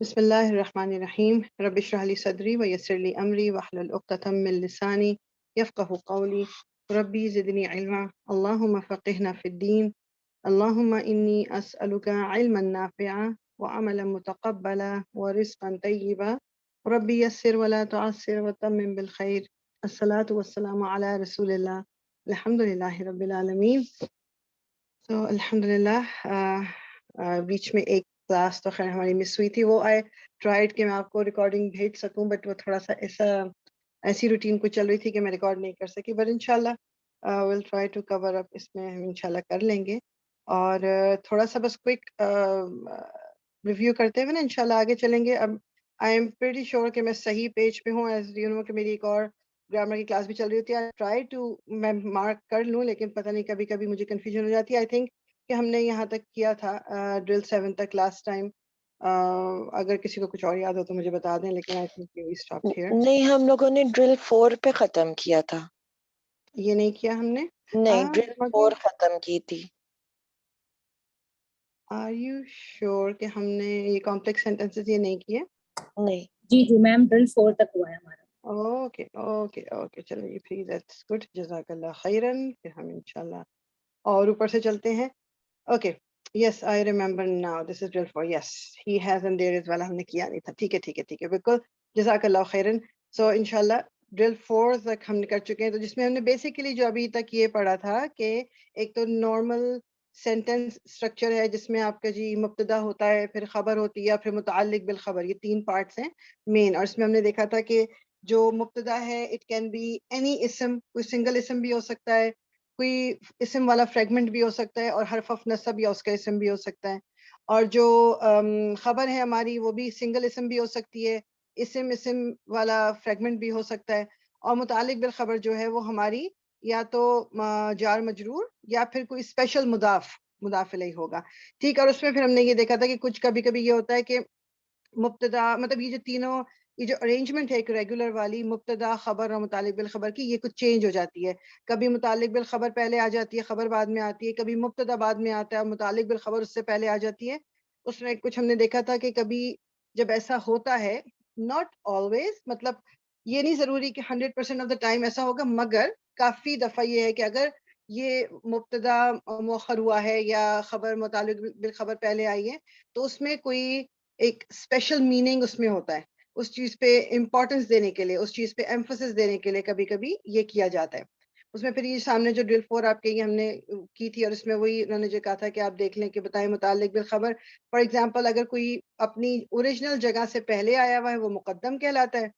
بسم الله الرحمن الرحيم رب اشرح لي صدري ويسر لي أمري واحلل عقدة من لساني يفقه قولي ربي زدني علما اللهم فقهنا في الدين اللهم إني أسألك علما نافعا وعملا متقبلا ورزقا طيبا ربي يسر ولا تعسر وتمم بالخير الصلاة والسلام على رسول الله الحمد لله رب العالمين. تو الحمد للہ بیچ میں ایک کلاس تو خیر ہماری مس ہوئی تھی، وہ آئی ٹرائیڈ کہ میں آپ کو ریکارڈنگ بھیج سکوں، بٹ وہ تھوڑا سا ایسی روٹین کچھ چل رہی تھی کہ میں ریکارڈ نہیں کر سکی، بٹ انشاءاللہ ول ٹرائی ٹو کور اپ، اس میں ہم انشاءاللہ کر لیں گے. اور تھوڑا سا بس کوئک ریویو کرتے ہوئے نا انشاءاللہ آگے چلیں گے. اب آئی ایم پریٹی شیور کہ میں صحیح پیج پہ ہوں، ایز یو نو کہ میری ایک اور گرامر کی کلاس بھی چل رہی ہوتی ہے. ٹرائی ٹو میں مارک کر لوں، لیکن پتہ نہیں کبھی کبھی مجھے کنفیوژن ہو جاتی ہے. آئی تھنک کہ ہم نے یہاں تک کیا تھا ڈرل 7 تک لاسٹ ٹائم. اگر کسی کو کچھ اور یاد ہو تو مجھے بتا دیں، لیکن I think we stopped here. نہیں، ہم لوگوں نے ڈرل 4 پہ ختم کیا تھا. یہ نہیں کیا ہم نے. نہیں، ڈرل مگر 4 ختم کی تھی. آر یو شیور کہ ہم نے یہ کمپلیکس سینٹینسز یہ نہیں کیے؟ نہیں جی میم، ڈرل 4 تک ہوا ہے ہمارا. اوکے اوکے اوکے، چلیے پلیز، دیٹس گڈ، جزاک اللہ خیرن. پھر ہم انشاءاللہ اور اوپر سے چلتے ہیں. Okay yes I remember now, this is drill 4. Yes he has and there is والا ہم نے کیا نہیں تھا. ٹھیک ہے ٹھیک ہے ٹھیک ہے، بالکل، جزاک اللہ خیرن. سو انشاءاللہ ڈرل 4 تک ہم کر چکے ہیں، تو جس میں ہم نے بیسیکلی جو ابھی تک یہ پڑھا تھا کہ ایک تو نارمل سینٹینس اسٹرکچر ہے جس میں آپ کا جی مبتدا ہوتا ہے، پھر خبر ہوتی ہے، پھر متعلق بالخبر. یہ 3 پارٹس ہیں مین. اور اس میں ہم نے دیکھا تھا کہ جو مبتدا ہے اٹ کین بی اینی اسم، کوئی سنگل اسم بھی ہو سکتا ہے، کوئی اسم والا فریگمنٹ بھی ہو سکتا ہے، اور حرف آف نصب یا اس کا اسم بھی ہو سکتا ہے. اور جو خبر ہے ہماری وہ بھی سنگل اسم بھی ہو سکتی ہے، اسم والا فریگمنٹ بھی ہو سکتا ہے. اور متعلق بالخبر جو ہے وہ ہماری یا تو جار مجرور یا پھر کوئی اسپیشل مضاف الیہ ہوگا. ٹھیک. اور اس میں پھر ہم نے یہ دیکھا تھا کہ کچھ کبھی کبھی یہ ہوتا ہے کہ مبتدا، مطلب یہ جو تینوں، یہ جو ارینجمنٹ ہے ایک ریگولر والی مبتدا خبر اور متعلق بالخبر کی، یہ کچھ چینج ہو جاتی ہے. کبھی متعلق بالخبر پہلے آ جاتی ہے، خبر بعد میں آتی ہے. کبھی مبتدا بعد میں آتا ہے اور متعلق بالخبر اس سے پہلے آ جاتی ہے. اس میں کچھ ہم نے دیکھا تھا کہ کبھی جب ایسا ہوتا ہے، ناٹ آلویز، مطلب یہ نہیں ضروری کہ 100% آف دا ٹائم ایسا ہوگا، مگر کافی دفعہ یہ ہے کہ اگر یہ مبتدا مؤخر ہوا ہے یا خبر متعلق بالخبر پہلے آئی ہے، تو اس میں کوئی ایک اسپیشل میننگ اس میں ہوتا ہے. اس چیز پہ امپورٹنس دینے کے لیے، اس چیز پہ ایمفسس دینے کے لیے کبھی کبھی یہ کیا جاتا ہے. اس میں پھر یہ سامنے جو ڈرل 4 آپ کے یہ ہم نے کی تھی، اور اس میں وہی انہوں نے جو کہا تھا کہ آپ دیکھ لیں کہ بتائیں متعلق بالخبر. فار ایگزامپل اگر کوئی اپنی اوریجنل جگہ سے پہلے آیا ہوا ہے وہ مقدم کہلاتا ہے،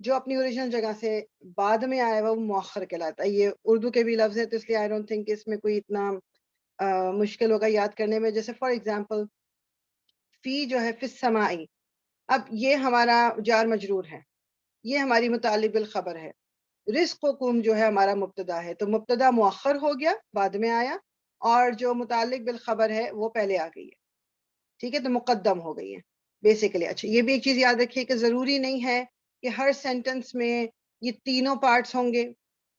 جو اپنی اوریجنل جگہ سے بعد میں آیا ہوا وہ مؤخر کہلاتا ہے. یہ اردو کے بھی لفظ ہے، تو اس لیے آئی ڈونٹ تھنک اس میں کوئی اتنا مشکل ہوگا یاد کرنے میں. جیسے فار ایگزامپل فی جو ہے، فی السمائی، اب یہ ہمارا جار مجرور ہے، یہ ہماری متعلق بالخبر ہے. رزقکم جو ہے ہمارا مبتدا ہے، تو مبتدا مؤخر ہو گیا، بعد میں آیا، اور جو متعلق بالخبر ہے وہ پہلے آ گئی ہے. ٹھیک ہے، تو مقدم ہو گئی ہے بیسیکلی. اچھا، یہ بھی ایک چیز یاد رکھیے کہ ضروری نہیں ہے کہ ہر سینٹنس میں یہ تینوں پارٹس ہوں گے.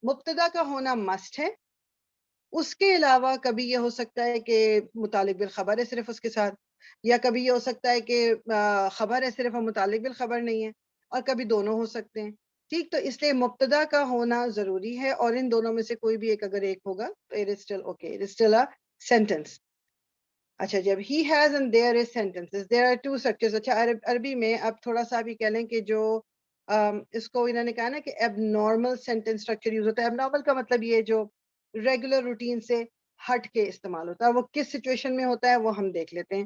مبتدا کا ہونا مسٹ ہے، اس کے علاوہ کبھی یہ ہو سکتا ہے کہ متعلق بالخبر ہے صرف اس کے ساتھ، یا کبھی یہ ہو سکتا ہے کہ خبر ہے صرف اور متعلق بالخبر نہیں ہے، اور کبھی دونوں ہو سکتے ہیں. ٹھیک، تو اس لیے مبتدا کا ہونا ضروری ہے، اور ان دونوں میں سے کوئی بھی ایک اگر ایک ہوگا تو it is still okay, it is still a sentence. اچھا، جب he has and there is sentences, there are two structures. اچھا، عربی میں اب تھوڑا سا بھی کہہ لیں کہ جو اس کو انہوں نے کہا نا کہ اب نارمل سینٹینس اسٹرکچر یوز ہوتا ہے. اب نارمل کا مطلب یہ جو ریگولر روٹین سے ہٹ کے استعمال ہوتا ہے، وہ کس سچویشن میں ہوتا ہے وہ ہم دیکھ لیتے ہیں.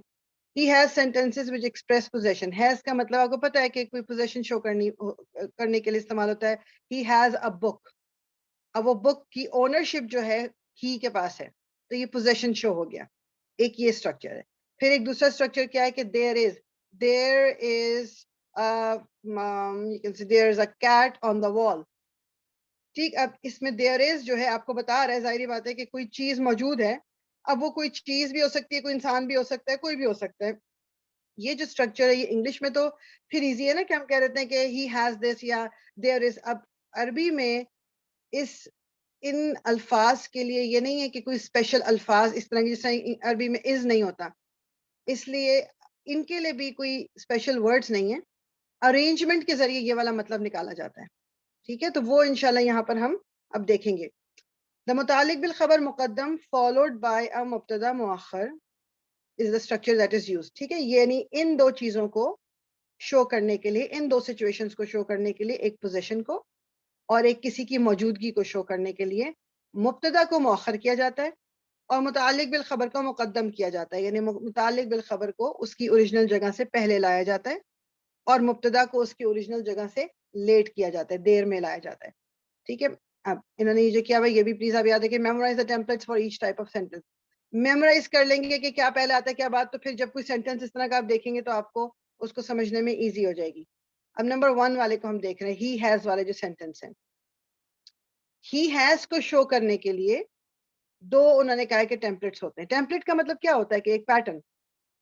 He has sentences which express possession. Has کا مطلب آپ کو پتا ہے کہ کوئی possession شو کرنے کے لیے استعمال ہوتا ہے. He has a book. اب وہ بک کی اونرشپ جو ہے he کے پاس ہے، تو یہ possession شو ہو گیا. ایک یہ اسٹرکچر ہے. پھر ایک دوسرا اسٹرکچر کیا ہے کہ there is a cat on the wall. ٹھیک، اب اس میں there is جو ہے آپ کو بتا رہا ہے، ظاہری بات ہے کہ کوئی چیز موجود ہے. اب وہ کوئی چیز بھی ہو سکتی ہے، کوئی انسان بھی ہو سکتا ہے، کوئی بھی ہو سکتا ہے. یہ جو اسٹرکچر ہے یہ انگلش میں تو پھر ایزی ہے نا کہ ہم کہہ دیتے ہیں کہ he has this یا there is. اب عربی میں ان الفاظ کے لیے یہ نہیں ہے کہ کوئی اسپیشل الفاظ اس طرح کی، جس طرح عربی میں is نہیں ہوتا. اس لیے ان کے لیے بھی کوئی اسپیشل ورڈز نہیں ہے, ارینجمنٹ کے ذریعے یہ والا مطلب نکالا جاتا ہے. ٹھیک ہے, تو وہ انشاءاللہ یہاں پر ہم اب دیکھیں گے. دا متعلق بالخبر مقدم فالوڈ بائی ا مبتدا مؤخر is the structure that is use. ٹھیک ہے, یعنی ان دو چیزوں کو شو کرنے کے لیے, ان دو سچویشنز کو شو کرنے کے لیے, ایک پوزیشن کو اور ایک کسی کی موجودگی کو شو کرنے کے لیے مبتدا کو مؤخر کیا جاتا ہے اور متعلق بالخبر کو مقدم کیا جاتا ہے. یعنی متعلق بالخبر کو اس کی اوریجنل جگہ سے پہلے لایا جاتا ہے اور مبتدا کو اس کی اوریجنل جگہ سے لیٹ کیا جاتا ہے, دیر میں لایا جاتا ہے. ٹھیک ہے, اب انہوں نے یہ جو کیا ہوا یہ بھی پلیز آپ یاد ہے کہ memorise the templates for each type of sentence. Memorise کر لیں گے کہ کیا پہلے آتا ہے کیا بات, تو پھر جب کوئی سینٹینس اس طرح کا آپ دیکھیں گے تو آپ کو اس کو سمجھنے میں ایزی ہو جائے گی. اب نمبر 1 والے کو ہم دیکھ رہے ہیں, ہی ہیز والے جو سینٹینس ہیں. ہی ہیز کو شو کرنے کے لیے دو انہوں نے کہا کہ ٹیمپلیٹس ہوتے ہیں. ٹیمپلیٹ کا مطلب کیا ہوتا ہے کہ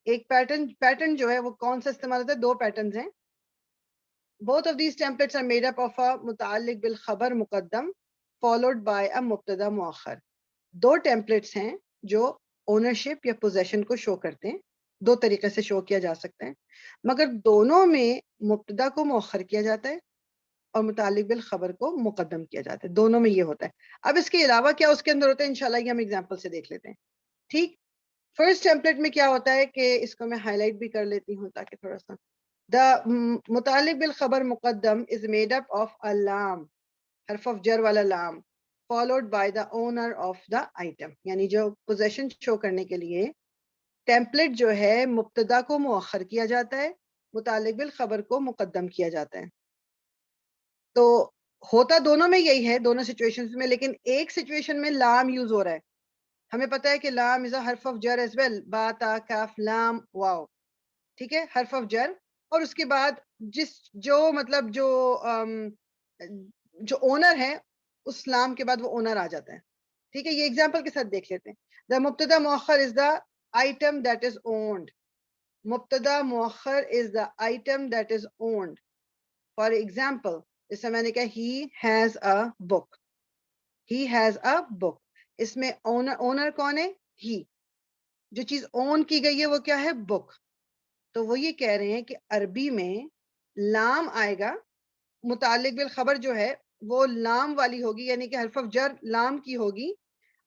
ایک پیٹرن جو ہے وہ کون سا استعمال ہوتا ہے, دو پیٹرنز ہیں. both of these templates are made up of a متعلق بالخبر مقدم followed by a مبتدا مؤخر. دو ٹیمپلیٹس ہیں جو اونرشپ یا پوزیشن کو شو کرتے ہیں, دو طریقے سے شو کیا جا سکتا ہے, مگر دونوں میں مبتدا کو مؤخر کیا جاتا ہے اور متعلق بالخبر کو مقدم کیا جاتا ہے. دونوں میں یہ ہوتا ہے. اب اس کے علاوہ کیا اس کے اندر ہوتا ہے انشاءاللہ یہ ہم ایگزامپل سے دیکھ لیتے ہیں. ٹھیک, فرسٹ ٹیمپلیٹ میں کیا ہوتا ہے کہ اس کو میں ہائی لائٹ بھی کر لیتی ہوں تاکہ تھوڑا سا. دا متعلق بالخبر مقدم از میڈ اپ آف a لام, حرف آف جر والا لام, followed by the owner of the item. یعنی جو پوزیشن شو کرنے کے لیے ٹیمپلیٹ جو ہے مبتدا کو مؤخر کیا جاتا ہے, متعلق بالخبر کو مقدم کیا جاتا ہے. تو ہوتا دونوں میں یہی ہے, دونوں سچویشنز میں, لیکن ایک سچویشن میں لام یوز ہو رہا ہے. ہمیں پتا ہے کہ لام از اے حرف آف جر ایز ویل, با تا کاف لام واو. ٹھیک ہے, حرف آف جر, اور اس کے بعد مطلب جو اونر ہے اس لام کے بعد وہ اونر آ جاتا ہے. ٹھیک ہے, یہ ایگزامپل کے ساتھ دیکھ لیتے ہیں. دا مبتدا مؤخر is the item that is owned. مبتدا مؤخر is the item that is owned. For example جیسے میں نے کہا he has a book, he has a بک, اس میں اونر کون ہے, ہی. جو چیز اون کی گئی ہے وہ کیا ہے, بک. تو وہ یہ کہہ رہے ہیں کہ عربی میں لام آئے گا, متعلق بالخبر جو ہے وہ لام والی ہوگی, یعنی کہ حرف آف جر لام کی ہوگی,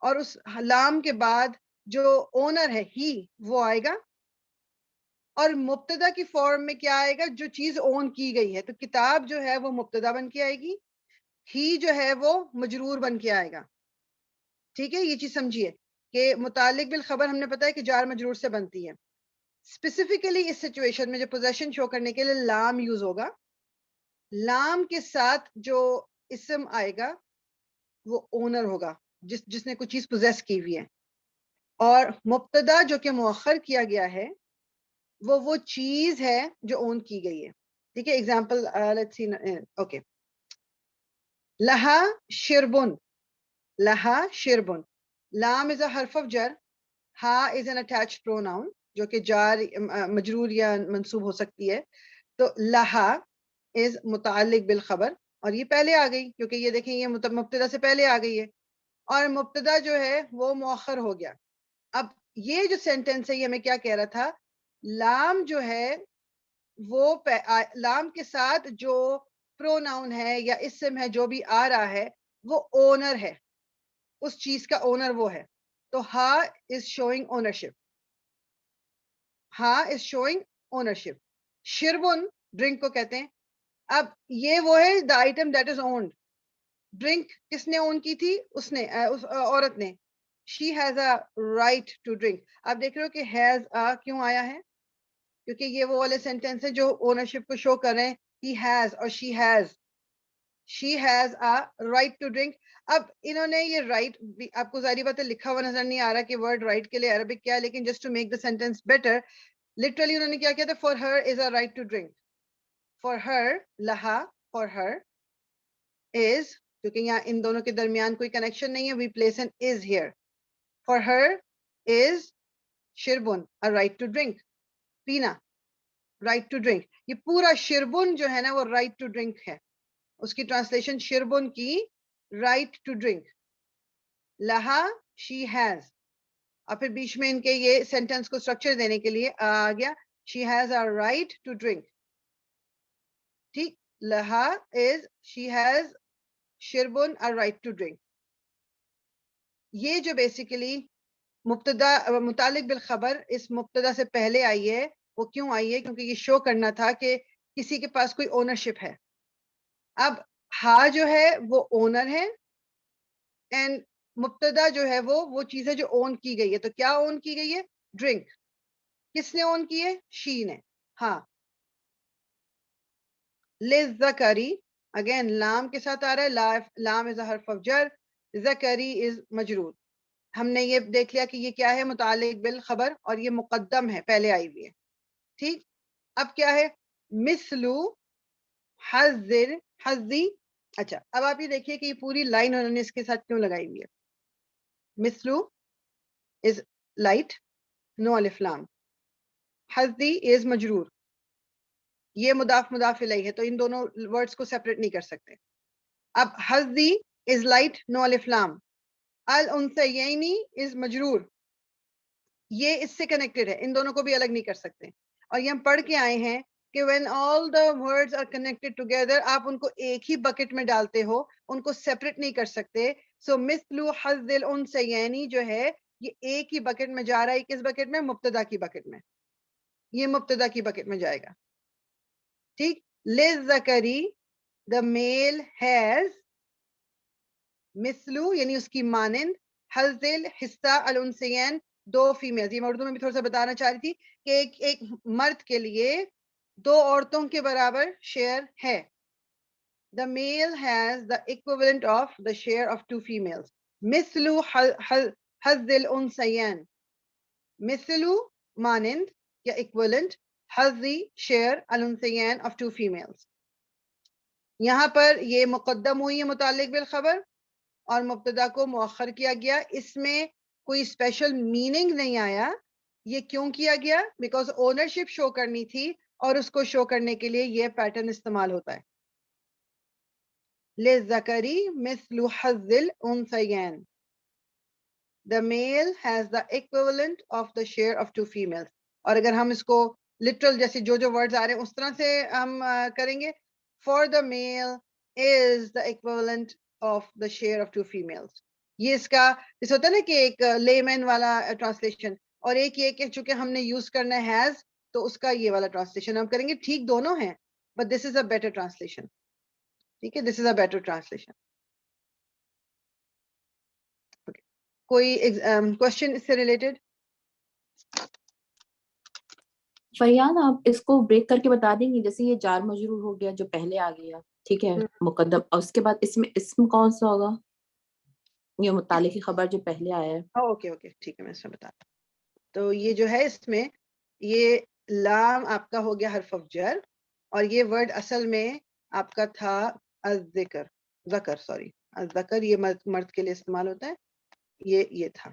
اور اس لام کے بعد جو اونر ہے ہی وہ آئے گا, اور مبتدا کی فارم میں کیا آئے گا, جو چیز اون کی گئی ہے. تو کتاب جو ہے وہ مبتدا بن کے آئے گی, ہی جو ہے وہ مجرور بن کے آئے گا. ٹھیک ہے, یہ چیز سمجھیے کہ متعلق بالخبر ہم نے پتا ہے کہ جار مجرور سے بنتی ہے. اسپیسیفکلی اس سچویشن میں جو پوزیشن شو کرنے کے لیے لام یوز ہوگا, لام کے ساتھ جو اسم آئے گا وہ اونر ہوگا, جس نے کوئی چیز پوزیس کی ہوئی ہے, اور مبتدا جو کہ مؤخر کیا گیا ہے وہ چیز ہے جو اون کی گئی ہے. ٹھیک ہے, ایگزامپل لیٹس سی. اوکے, لہا شربن, لہا شربن, لام از اے حرف آف جر, ہا از این اٹیچڈ پروناؤن جو کہ جار مجرور یا منصوب ہو سکتی ہے. تو لہا از متعلق بالخبر, اور یہ پہلے آ گئی کیونکہ یہ دیکھیں یہ مبتدا سے پہلے آ گئی ہے, اور مبتدا جو ہے وہ مؤخر ہو گیا. اب یہ جو سینٹینس ہے یہ ہمیں کیا کہہ رہا تھا, لام جو ہے وہ لام کے ساتھ جو پروناؤن ہے یا اسم ہے جو بھی آ رہا ہے وہ اونر ہے, اس چیز کا اونر وہ ہے. تو ہا از شوئنگ اونرشپ, ہا از شوئنگ اونرشپ. شربن ڈرنک کو کہتے ہیں. اب یہ وہ ہے دا item that is owned. Drink کس نے اون کی تھی, اس نے, اس عورت نے. She has a right to drink. آپ دیکھ رہے ہو کہ ہیز اے کیوں آیا ہے, کیونکہ یہ وہ والے سینٹینس ہیں جو اونرشپ کو شو کر رہے ہیں. ہی ہیز اور she has a right to drink. اب انہوں نے یہ رائٹ, آپ کو ظاہری بات ہے لکھا ہوا نظر نہیں آ رہا کہ ورڈ رائٹ کے لیے عربک کیا ہے, لیکن just to make the sentence better literally انہوں نے کیا کیا تھا, for her is a right to drink. For her, لہا, فار ہر از, کیونکہ یہاں ان دونوں کے درمیان کوئی کنیکشن نہیں ہے, we place N is here. For her is شربن اے رائٹ ٹو ڈرنک, پینا, رائٹ ٹو ڈرنک. یہ پورا شربن جو ہے نا وہ رائٹ ٹو ڈرنک ہے, اس کی ٹرانسلیشن شربن کی رائٹ ٹو ڈرنک. لہا شی ہیز, اور پھر بیچ میں ان کے یہ سینٹینس کو اسٹرکچر دینے کے لیے آ گیا she has a right to drink. ٹھیک, لہا is she has شربن a right to drink. یہ جو بیسیکلی مبتدا متعلق بالخبر اس مبتدا سے پہلے آئی ہے, وہ کیوں آئی ہے؟ کیونکہ یہ شو کرنا تھا کہ کسی کے پاس کوئی اونرشپ ہے. اب ہا جو ہے وہ اونر ہے, اینڈ مبتدا جو ہے وہ چیز ہے جو اون کی گئی ہے. تو کیا اون کی گئی ہے؟ ڈرنک. کس نے اون کی ہے؟ شی نے. ہاں, للذکری اگین لام کے ساتھ آ رہا ہے, لام از حرف آف جر, ذکری از مجرور. ہم نے یہ دیکھ لیا کہ یہ کیا ہے؟ متعلق بالخبر, اور یہ مقدم ہے, پہلے آئی ہوئی ہے. ٹھیک, اب کیا ہے؟ مثلو حذر حذی. اچھا, اب آپ یہ دیکھیے کہ یہ پوری لائن انہوں نے اس کے ساتھ کیوں لگائی ہوئی ہے. مثلو از لائٹ, نو الف لام. حذی از مجرور, یہ مضاف مضاف الیہ ہے, تو ان دونوں ورڈز کو سیپریٹ نہیں کر سکتے. اب حذی از لائٹ, نو الف لام. الانثیین از مجرور, یہ اس سے کنیکٹڈ ہے, ان دونوں کو بھی الگ نہیں کر سکتے. اور یہ ہم پڑھ کے آئے ہیں کہ when all the words are connected together, آپ ان کو ایک ہی بکٹ میں ڈالتے ہو, ان کو سیپریٹ نہیں کر سکتے. سو مثل حظ الانثیین جو ہے یہ ایک ہی بکٹ میں جا رہا ہے. کس بکٹ میں؟ مبتدا کی بکٹ میں. یہ مبتدا کی بکٹ میں جائے گا. ٹھیک, للذکری the male has مثلو یعنی اس کی مانند, حظ حصہ, الانثیین دو فیمیل. یہ میں اردو میں بھی تھوڑا سا بتانا چاہ رہی تھی کہ ایک مرد کے لیے دو عورتوں کے برابر شیئر ہے. The male has the equivalent of the share of two females. مثلو حظ الانثیین, مثلو مانند یا equivalent, حظی شیئر, الانثیین of two females. یہاں پر یہ مقدم ہوئی ہے متعلق بالخبر, اور مبتدا کو مؤخر کیا گیا. اس میں کوئی اسپیشل میننگ نہیں آیا. یہ کیوں کیا گیا؟ بیکاز اونرشپ شو کرنی تھی, اور اس کو شو کرنے کے لیے یہ پیٹرن استعمال ہوتا ہے. للذکری مثل حظ الانثیین, the male has the equivalent of the share of two females. اور اگر ہم اس کو لٹرل جیسے جو ورڈز آ رہے ہیں اس طرح سے ہم کریں گے, for the male is the equivalent of the share of two females. یہ اس کا اس ہوتا ہے نا کہ ایک لے مین والا ٹرانسلیشن, اور ایک یہ کہ چونکہ ہم نے یوز کرنا ہے ہیز, تو اس کا یہ والا ٹرانسلیشن ہم کریں گے. ٹھیک دونوں ہیں, but this is a better translation. ٹھیک ہے, دس از اے بیٹر ٹرانسلیشن. کوئی کوشچن اس سے ریلیٹڈ؟ فیان آپ اس کو بریک کر کے بتا دیں گے, جیسے یہ جار مجرور ہو گیا جو پہلے آ گیا, ٹھیک ہے, مقدم, اور اس کے بعد اس میں اسم کون سا ہوگا؟ یہ متعلق خبر جو پہلے آیا ہے. اوکے اوکے ٹھیک ہے, میں اس میں بتا دوں. تو یہ جو ہے اس میں یہ لام آپ کا ہو گیا حرف آف جر, اور یہ ورڈ اصل میں آپ کا تھا الذکر, ذکر سوری, الذکر یہ مرد کے لیے استعمال ہوتا ہے, یہ تھا.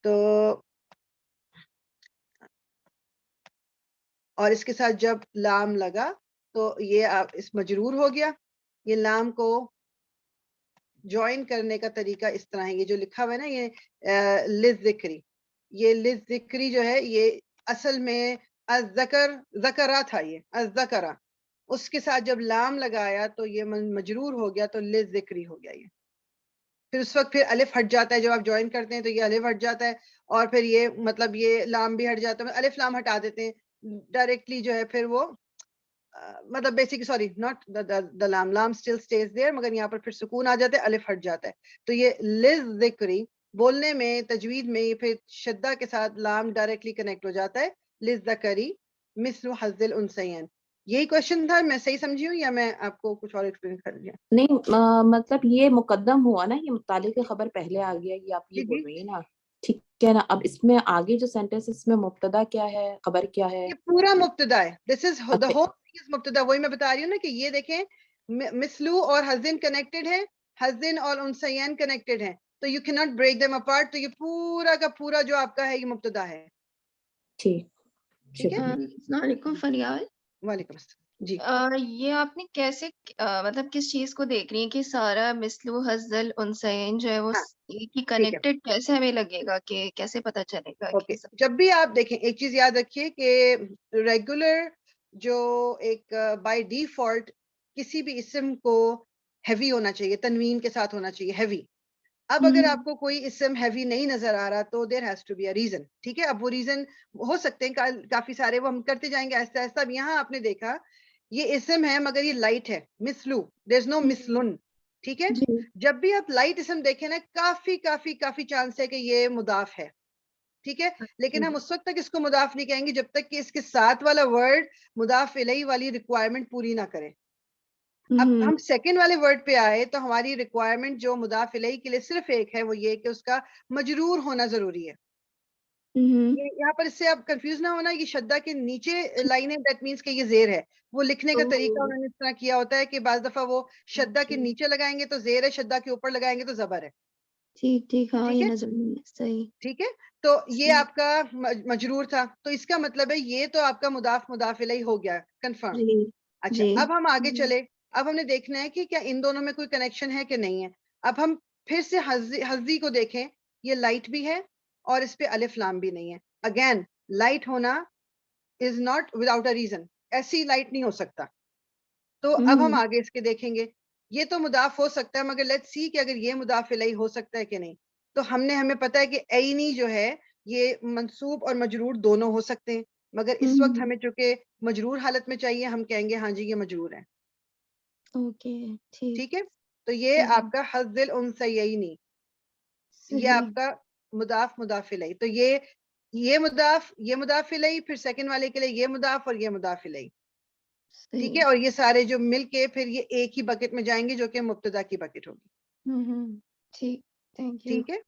تو اور اس کے ساتھ جب لام لگا تو یہ اس مجرور ہو گیا. یہ لام کو جوائن کرنے کا طریقہ اس طرح ہے, یہ جو لکھا ہوا ہے نا یہ للذکری, یہ للذکری جو ہے یہ اصل میں الذکر ذکرہ تھا, یہ الذکرہ, اس کے ساتھ جب لام لگایا تو یہ مجرور ہو گیا, تو للذکری ہو گیا. یہ پھر اس وقت پھر الف ہٹ جاتا ہے, جب آپ جوائن کرتے ہیں تو یہ الف ہٹ جاتا ہے, اور پھر یہ مطلب یہ لام بھی ہٹ جاتا ہے, الف لام ہٹا دیتے ہیں ڈائریکٹلی جو ہے, پھر وہ مطلب بیسک سوری ناٹ دا لام اسٹل اسٹیز دیئر, مگر یہاں پر پھر سکون آ جاتا ہے, الف ہٹ جاتا ہے. تو یہ للذکری بولنے میں تجوید میں یہ پھر شدہ کے ساتھ لام ڈائریکٹلی کنیکٹ ہو جاتا ہے, للذکری مثل حظ الانثیین. یہی کوشچن تھا, میں صحیح سمجھی ہوں یا میں آپ کو کچھ اور ایکسپلین کر دیا؟ نہیں مطلب یہ مقدم ہوا نا, یہ متعلق خبر پہلے آ گیا, یہ آپ یہ بول رہی ہیں نا, ٹھیک ہے نا. اب اس میں آگے جو سینٹینس اس میں مبتدا کیا ہے, خبر کیا ہے؟ یہ پورا مبتدا ہے, دس از دا ہول تھنگ از مبتدا. وہی میں بتا رہی ہوں نا کہ یہ دیکھیں مثلو اور حزن کنیکٹڈ ہے, حزن اور انثیین کنیکٹڈ ہے, تو یو کی ناٹ بریک دیم اپارٹ. تو یہ پورا کا پورا جو آپ کا ہے یہ مبتدا ہے. ٹھیک ٹھیک ہے, السلام علیکم فریال. وعلیکم السلام. جی یہ آپ نے کیسے مطلب کس چیز کو دیکھ رہی ہیں کہ سارا مثل حظل انثیین جو ہے وہ ہاں ایک ہی ٹھیک ہے کنیکٹڈ کیسے ہمیں لگے گا کہ کیسے پتہ چلے گا اوکے کہ سب جب بھی آپ دیکھیں ایک چیز یاد رکھیے کہ ریگولر جو ایک بائی ڈیفالٹ کسی بھی اسم کو ہیوی ہونا چاہیے تنوین کے ساتھ ہونا چاہیے ہیوی. اب اگر آپ کو کوئی اسم ہیوی نہیں نظر آ رہا تو there has to be a reason. ٹھیک ہے اب وہ ریزن ہو سکتے ہیں کافی سارے وہ ہم کرتے جائیں گے آہستہ آہستہ. اب یہاں آپ نے دیکھا یہ اسم ہے مگر یہ لائٹ ہے مثلو دیر از نو مثلن. ٹھیک ہے جی جب بھی آپ لائٹ اسم دیکھیں نا کافی کافی کافی چانس ہے کہ یہ مضاف ہے. ٹھیک ہے لیکن ہم اس وقت تک اس کو مضاف نہیں کہیں گے جب تک کہ اس کے ساتھ والا ورڈ مضاف الیہ والی ریکوائرمنٹ پوری نہ کرے. اب ہم سیکنڈ والے ورڈ پہ آئے تو ہماری ریکوائرمنٹ جو مضاف الیہ کے لیے صرف ایک ہے وہ یہ کہ اس کا مجرور ہونا ضروری ہے. یہاں پر اس سے آپ کنفیوز نہ ہونا یہ شدہ کے نیچے لائن ہے دیٹ مینس کہ یہ زیر ہے. وہ لکھنے کا طریقہ انہوں نے اس طرح کیا ہوتا ہے کہ بعض دفعہ وہ شدہ کے نیچے لگائیں گے تو زیر ہے شدہ کے اوپر لگائیں گے تو زبر ہے. ٹھیک ٹھیک ہاں ٹھیک یہ ہے نظر صحیح. ٹھیک ہے تو یہ آپ کا مجرور تھا تو اس کا مطلب ہے یہ تو آپ کا مضاف الیہ ہو گیا کنفرم. جی اچھا جی اب ہم آگے چلے. اب ہم نے دیکھنا ہے کہ کیا ان دونوں میں کوئی کنیکشن ہے کہ نہیں ہے. اب ہم پھر سے حزی کو دیکھیں یہ لائٹ بھی ہے اور اس پہ الف لام بھی نہیں ہے. اگین لائٹ ہونا is not without a reason. ایسی لائٹ نہیں ہو سکتا. تو اب ہم آگے اس کے دیکھیں گے یہ تو مضاف ہو سکتا ہے مگر لیٹس سی کہ اگر یہ مضاف الیہ ہو سکتا ہے کہ نہیں. تو ہمیں پتہ ہے کہ عینی جو ہے یہ منصوب اور مجرور دونوں ہو سکتے ہیں مگر اس وقت ہمیں چونکہ مجرور حالت میں چاہیے ہم کہیں گے ہاں جی یہ مجرور ہے. اوکے ٹھیک ٹھیک ہے تو یہ آپ کا حظ الانثیین یہ آپ کا مضاف الیہ. تو یہ مضاف الیہ پھر سیکنڈ والے کے لیے یہ مضاف اور یہ مضاف الیہ. ٹھیک ہے اور یہ سارے جو مل کے پھر یہ ایک ہی بکٹ میں جائیں گے جو کہ مبتدا کی بکٹ ہوگی. ٹھیک تھینک یو. ٹھیک ہے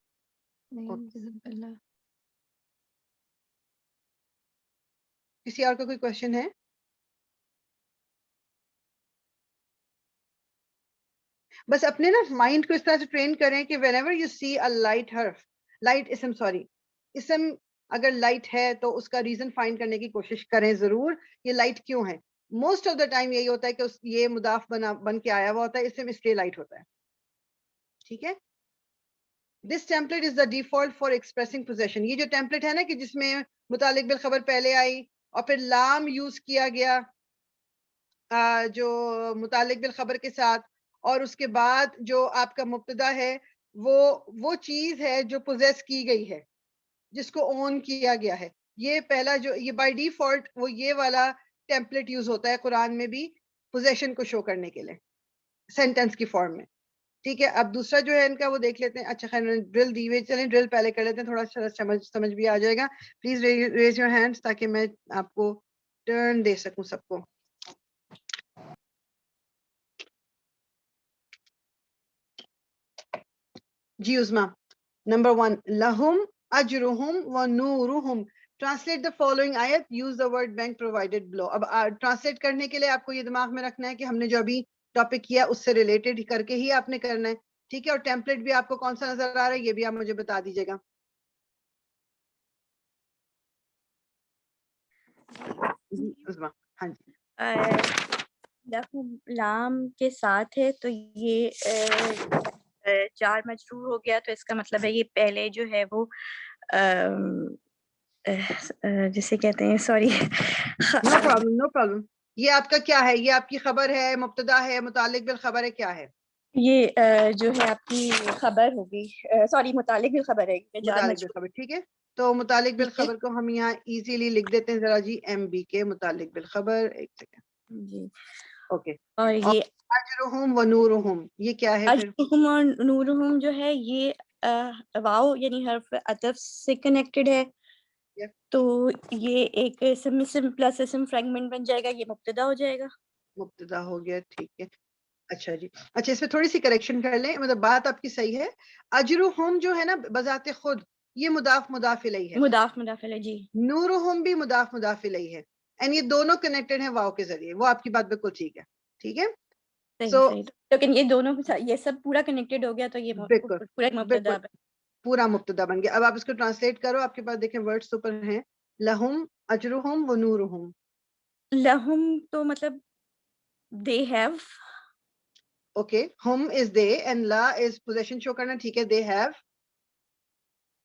کسی اور کا کوئی کوشچن ہے؟ بس اپنے نا مائنڈ کو اس طرح سے ٹرین کریں کہ whenever you see a light حرف لائٹ اسم اگر لائٹ ہے تو اس کا ریزن فائنڈ کرنے کی کوشش کریں ضرور. یہ لائٹ کیوں ہے؟ موسٹ آف دا ٹائم یہی ہوتا ہے کہ یہ مضاف بن کے آیا ہوا ہوتا ہے اسم اس لیے لائٹ ہوتا ہے. ٹھیک ہے this template is the default for expressing position. یہ جو ٹیمپلیٹ ہے نا کہ جس میں متعلق بالخبر پہلے آئی اور پھر لام یوز کیا گیا جو متعلق بالخبر کے ساتھ اور اس کے بعد جو آپ کا مبتدا ہے وہ چیز ہے جو پوزیس کی گئی ہے جس کو اون کیا گیا ہے. یہ پہلا جو یہ بائی ڈیفالٹ وہ یہ والا ٹیمپلیٹ یوز ہوتا ہے قرآن میں بھی پوزیشن کو شو کرنے کے لیے سینٹینس کی فارم میں. ٹھیک ہے اب دوسرا جو ہے ان کا وہ دیکھ لیتے ہیں. اچھا خیر ڈرل دی ہوئے چلیں ڈرل پہلے کر لیتے ہیں تھوڑا سا سمجھ بھی آ جائے گا. پلیز ریز یور ہینڈس تاکہ میں آپ کو ٹرن دے سکوں سب کو. جی عظما نمبر 1 لہم اجرہم و نورہم. ٹرانسلیٹ دا فالوئنگ آیت use the word bank provided below. اب ٹرانسلیٹ کرنے کے لیے آپ کو یہ دماغ میں رکھنا ہے کہ ہم نے جو ابھی ٹاپک کیا اس سے ریلیٹڈ کر کے ہی آپ نے کرنا ہے. ٹھیک ہے اور ٹیمپلیٹ بھی آپ کو کون سا نظر آ رہا ہے یہ بھی آپ مجھے بتا دیجیے گا. جی عظما ہاں جی لام کے ساتھ ہے تو یہ جار مجرور ہو گیا تو اس کا مطلب ہے یہ پہلے جو ہے وہ جسے کہتے ہیں سوری نو پرابلم. یہ آپ کا کیا ہے؟ یہ آپ کی خبر ہے مبتدا ہے متعلق بالخبر ہے کیا ہے؟ یہ جو ہے آپ کی خبر ہوگی سوری متعلق بالخبر ہے جار متعلق مجرور. بالخبر. ٹھیک ہے تو متعلق ٹھیک ہے بالخبر کو ہم یہاں ایزیلی لکھ دیتے ہیں ذرا جی ایم بی کے متعلق بالخبر. ایک سیکنڈ جی اوکے. اور یہ اجرہم و نورہم یہ کیا ہے پھر؟ اجرہم اور نورہم جو ہے یہ واو یعنی حرف عطف سے کنیکٹڈ ہے تو یہ ایک اسم پلس اسم فریگمنٹ بن جائے گا. یہ مبتدا ہو جائے گا. مبتدا ہو گیا. ٹھیک ہے اچھا جی. اچھا اس میں تھوڑی سی کریکشن کر لیں مطلب بات آپ کی صحیح ہے. اجرہم جو ہے نا بذات خود یہ مضاف الیہ ہے. مضاف علیہ جی. نورہم بھی مضاف الیہ ہے اینڈ یہ دونوں کنیکٹڈ ہیں واو کے ذریعے. وہ آپ کی بات بالکل ٹھیک ہے. ٹھیک ہے صحیح لیکن یہ دونوں یہ سب پورا کنیکٹڈ ہو گیا تو یہ بالکل پورا ایک مبتدا بالکل پورا مبتدا بن گیا. اب آپ اس کو ٹرانسلیٹ کرو. آپ کے پاس دیکھیں ورڈز اوپر ہیں لہم اجرہم و نورہم. لہم تو مطلب they have. Okay, hum is they and la is possession show karna, theek hai, they have.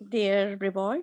their reward.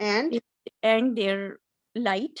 And and their light.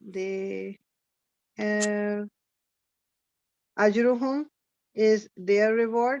they have, ajruhum is their reward.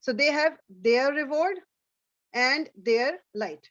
So they have their reward and their light.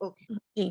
Okay.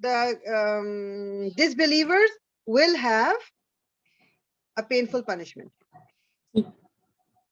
the disbelievers will have a painful punishment.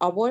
our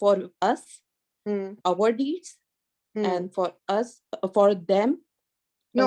for us, our deeds, and for us, for them. No,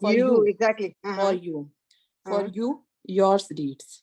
for you. Exactly. For you. For you, yours deeds.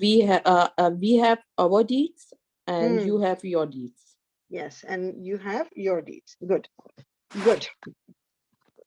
We have our deeds and you have your deeds. Yes, and you have your deeds. Good. Good.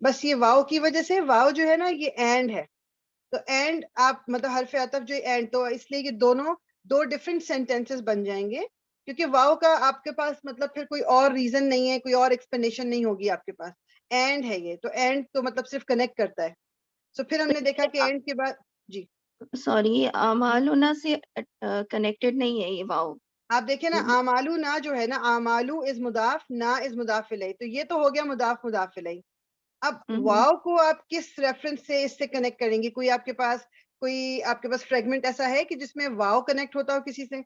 بس یہ واو کی وجہ سے، واو جو ہے نا یہ and ہے، تو اینڈ آپ مطلب حرف عطف جو اینڈ، تو اس لیے یہ دونوں دو ڈفرینٹ سینٹینسز بن جائیں گے، کیونکہ واو کا آپ کے پاس مطلب پھر کوئی اور ریزن نہیں ہے، کوئی اور ایکسپلینیشن نہیں ہوگی آپ کے پاس، اینڈ ہے یہ، تو اینڈ تو مطلب صرف کنیکٹ کرتا ہے. سو پھر ہم نے دیکھا کہ اینڈ کے بعد جی سوری، اعمالنا سے کنیکٹڈ نہیں ہے یہ واؤ. آپ دیکھیں نا اعمالو نا جو ہے نا، اعمالو از مضاف، نا از مضاف الیہ، تو یہ تو ہو گیا مضاف مضاف الیہ. اب واو کو آپ کس ریفرنس سے اس سے کنیکٹ کریں گے؟ کوئی آپ کے پاس فریگمنٹ ایسا ہے کہ جس میں واو کنیکٹ ہوتا ہو کسی سے؟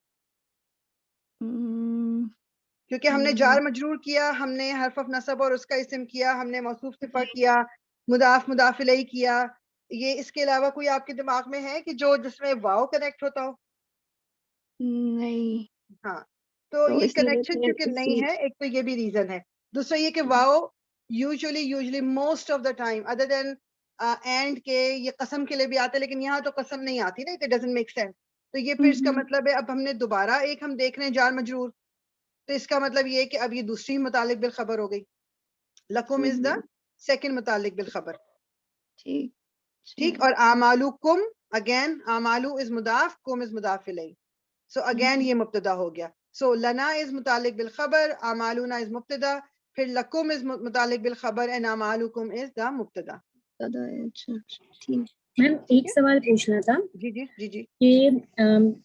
کیونکہ ہم نے جار مجرور کیا، ہم نے حرف آف نصب اور اس کا اسم کیا، ہم نے موصوف صفہ کیا، مضاف مضاف الیہ کیا، یہ اس کے علاوہ کوئی آپ کے دماغ میں ہے کہ جس میں واو کنیکٹ ہوتا ہو؟ نہیں. ہاں، تو یہ اس وجہ کنیکشن سے چونکہ نہیں ہے، ایک تو یہ بھی ریزن ہے. دوسرا یہ کہ واو usually most of the time other than and کے یہ قسم کے لیے بھی آتا ہے، لیکن یہاں تو قسم نہیں آتی نا، اٹ ڈزنٹ میک سینس. تو یہ پھر اس کا مطلب ہے اب ہم نے دوبارہ ایک ہم دیکھ رہے ہیں جار مجرور، تو اس کا مطلب یہ ہے کہ اب یہ دوسری متعلق بالخبر ہو گئی. لکم از دا سیکنڈ متعلق بالخبر. ٹھیک. اور اعمالکم اگین، اعمالو از مضاف، کم از مضاف الیہ، سو اگین یہ مبتدا ہو گیا. سو لنا از متعلق بالخبر، اعمالنا از مبتدا، پھر لکم از متعلق بالخبر اینڈ اعمالکم از دا مبتدا. میم ایک سوال پوچھنا تھا جی جی جی جی کہ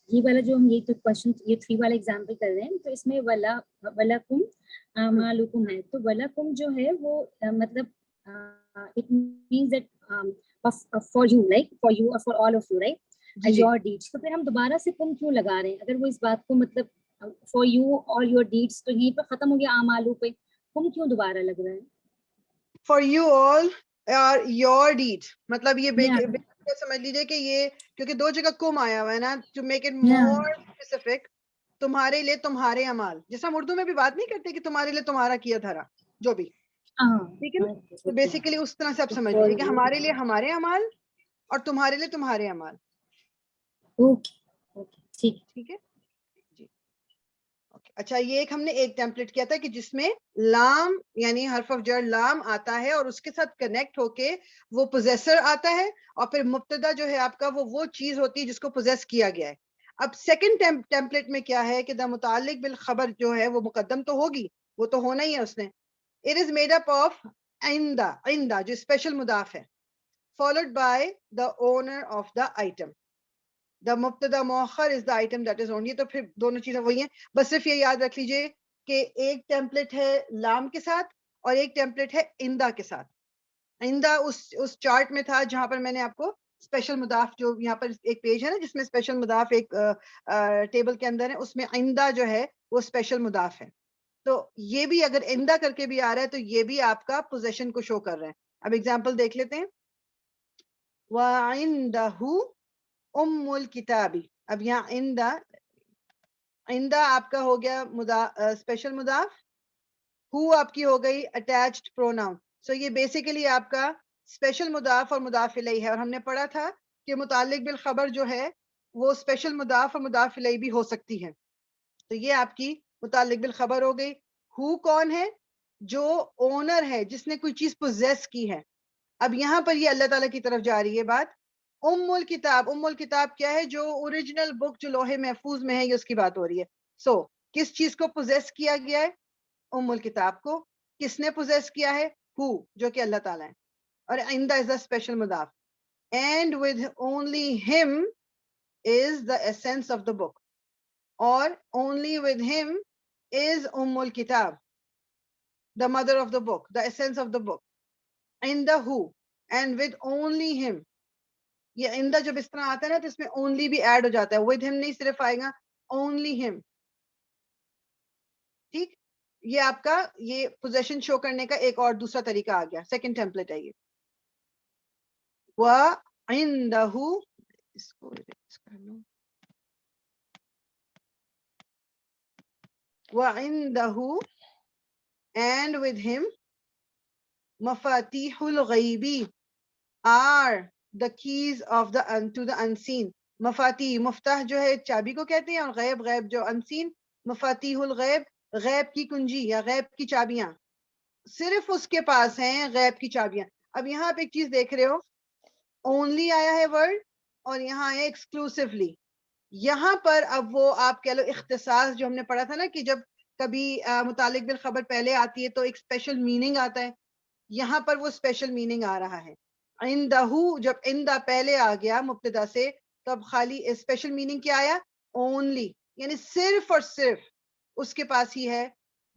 یہ والا جو ہم یہ تو کوشچن یہ 3 والا ایگزامپل کر رہے ہیں، تو اس میں ولکم اعمالکم ہے، تو ولکم جو ہے وہ مطلب it means that for you, like for you اور for all of you, right, your deeds. تو پھر ہم دوبارہ سے کم کیوں لگا رہے ہیں اگر وہ اس بات کو مطلب فار یو اور یور ڈیڈس، تو یہیں پہ ختم ہو گیا اعمالو پہ، کم کیوں دوبارہ لگ رہا ہے؟ فار یو آل اور یور ڈیڈ، مطلب یہ سمجھ لیجیے کہ یہ کیونکہ دو جگہ کم آیا ہوا ہے نا، to make it more specific, تمہارے لیے تمہارے اعمال، جیسے ہم اردو میں بھی بات نہیں کرتے کہ تمہارے لیے تمہارا کیا دھرا، جو بھی ٹھیک ہے نا. تو بیسیکلی اس طرح سے آپ سمجھ لیجیے کہ ہمارے لیے ہمارے اعمال اور تمہارے لیے تمہارے اعمال. ٹھیک ہے جی. اچھا، یہ ایک ہم نے ایک ٹیمپلیٹ کیا تھا کہ جس میں لام یعنی حرف آف جر لام آتا ہے اور اس کے ساتھ کنیکٹ ہو کے وہ پوزیسر آتا ہے، اور پھر مبتدا جو ہے آپ کا وہ چیز ہوتی ہے جس کو پوزیس کیا گیا ہے. اب سیکنڈ ٹیمپلیٹ میں کیا ہے کہ دا متعلق بالخبر جو ہے وہ مقدم تو ہوگی، وہ تو ہونا ہی ہے اس نے. It is made up of عندہ جو اسپیشل مضاف ہے، followed by the owner of the item. The مبتدا مؤخر از دا آئٹم دیٹ از اون. یہ تو پھر دونوں چیزیں وہی ہیں، بس صرف یہ یاد رکھ لیجئے کہ ایک ٹیمپلیٹ ہے لام کے ساتھ اور ایک ٹیمپلیٹ ہے عندہ کے ساتھ. عندہ اس چارٹ میں تھا جہاں پر میں نے آپ کو اسپیشل مضاف، جو یہاں پر ایک پیج ہے نا جس میں اسپیشل مضاف ایک ٹیبل کے اندر ہے، اس میں عندہ جو ہے وہ اسپیشل مضاف ہے. تو یہ بھی اگر عندہ کر کے بھی آ رہا ہے تو یہ بھی آپ کا پوزیشن کو شو کر رہے ہیں. اب ایگزامپل دیکھ لیتے ہیں. وَعِندَهُ ام الکتابی. اب یہاں عندہ آپ کا ہو گیا اسپیشل مضاف، ہو آپ کی ہو گئی اٹیچڈ پروناؤن. سو یہ بیسیکلی آپ کا اسپیشل مضاف اور مضاف الیہ ہے. اور ہم نے پڑھا تھا کہ متعلق بالخبر جو ہے وہ اسپیشل مضاف اور مضاف الیہ بھی ہو سکتی ہے. تو یہ آپ کی متعلق بالخبر ہو گئی. ہو کون ہے؟ جو اونر ہے، جس نے کوئی چیز پوزیس کی ہے. اب یہاں پر یہ اللہ تعالیٰ کی طرف جا رہی ہے بات. ام الکتاب، ام الکتاب کیا ہے؟ جو اوریجنل بک جو لوہے محفوظ میں ہے، یہ اس کی بات ہو رہی ہے. سو کس چیز کو پوزیس کیا گیا ہے؟ ام الکتاب کو. کس نے پوزیس کیا ہے؟ ہو، جو کہ اللہ تعالیٰ ہے. اور عندہ از دا اسپیشل مضاف. اینڈ ود اونلی ہم از دا ایسنس آف دا بک، اور only with him is الکتاب the mother of the book, the essence of the book. In the who and with only him. یہ in the جب اس طرح آتا ہے نا تو اس میں only بھی ایڈ ہو جاتا ہے، with him نہیں صرف آئے گا only him. ٹھیک، یہ آپ کا یہ پوزیشن شو کرنے کا ایک اور دوسرا طریقہ آ گیا. سیکنڈ ٹیمپلیٹ ہے یہ. وَعِندَهُ، اس کو کر لوں، وَعِندَهُ and with him مفاتیح الغیبی are the keys of the to the unseen. مفاتیح، مفتاح جو ہے چابی کو کہتے ہیں، اور غیب، غیب جو unseen. مفاتیح الغیب، غیب کی کنجی یا غیب کی چابیاں. صرف اس کے پاس ہیں غیب کی چابیاں. اب یہاں آپ ایک چیز دیکھ رہے ہو, اونلی آیا ہے ورڈ اور یہاں آیا ایکسکلوسیولی. یہاں پر اب وہ آپ کہہ لو اختصاص جو ہم نے پڑھا تھا نا کہ جب کبھی متعلق بالخبر پہلے آتی ہے تو ایک اسپیشل میننگ آتا ہے, یہاں پر وہ اسپیشل میننگ آ رہا ہے. عندہو جب عندہ پہلے آ گیا مبتدا سے تو اب خالی اسپیشل میننگ کیا آیا, اونلی, یعنی صرف اور صرف اس کے پاس ہی ہے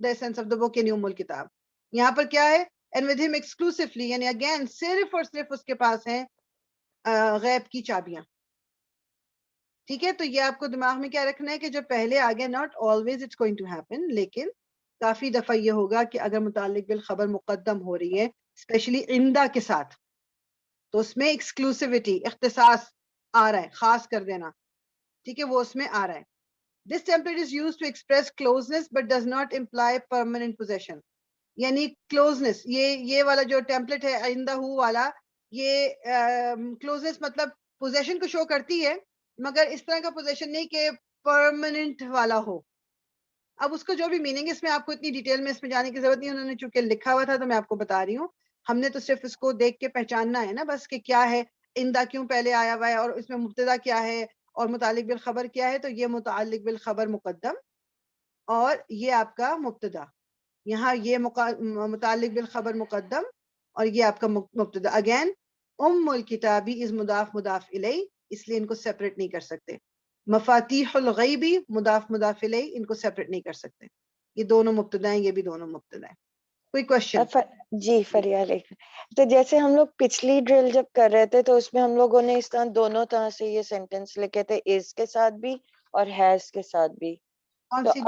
the essence of the book یعنی ام الکتاب. یہاں پر کیا ہے, and with him exclusively یعنی again صرف اور صرف اس کے پاس ہے غیب کی چابیاں. ٹھیک ہے, تو یہ آپ کو دماغ میں کیا رکھنا ہے کہ جو پہلے آ گیا not always it's going to happen, لیکن کافی دفعہ یہ ہوگا کہ اگر متعلق بالخبر مقدم ہو رہی ہے اسپیشلی عندہ کے ساتھ تو اس میں ایکسکلوسیوٹی اختصاص آ رہا ہے, خاص کر دینا. ٹھیک ہے, وہ اس میں آ رہا ہے. This template is used to express closeness but does not imply permanent possession. یعنی closeness, یہ والا جو ٹیمپلیٹ ہے آئندہ ہو والا, یہ closeness مطلب possession کو شو کرتی ہے مگر اس طرح کا possession نہیں کہ permanent والا ہو. اب اس کو جو بھی میننگ, اس میں آپ کو اتنی ڈیٹیل میں اس میں جانے کی ضرورت نہیں, انہوں نے چونکہ لکھا ہوا تھا تو میں آپ کو بتا رہی ہوں. ہم نے تو صرف اس کو دیکھ کے پہچاننا ہے نا بس کہ کیا ہے, عندہ کیوں پہلے آیا ہوا ہے اور اس میں مبتدا کیا ہے اور متعلق بالخبر کیا ہے. تو یہ متعلق بالخبر مقدم اور یہ آپ کا مبتدا, یہاں یہ متعلق بالخبر مقدم اور یہ آپ کا مبتدا. اگین ام الکتابی از مضاف مضاف الیہ, اس لیے ان کو سیپریٹ نہیں کر سکتے. مفاتیح الغیبی مضاف مضاف الیہ, ان کو سیپریٹ نہیں کر سکتے. یہ دونوں مبتدا ہیں, یہ بھی دونوں مبتدا ہیں. کوئی کوشچن؟ جی فریہ علیکم. تو جیسے ہم لوگ پچھلی ڈرل جب کر رہے تھے تو اس میں ہم لوگوں نے اس طرح دونوں طرح سے یہ سینٹینس لکھے تھے, از کے ساتھ بھی اور ہیز کے ساتھ بھی. کون تو سی؟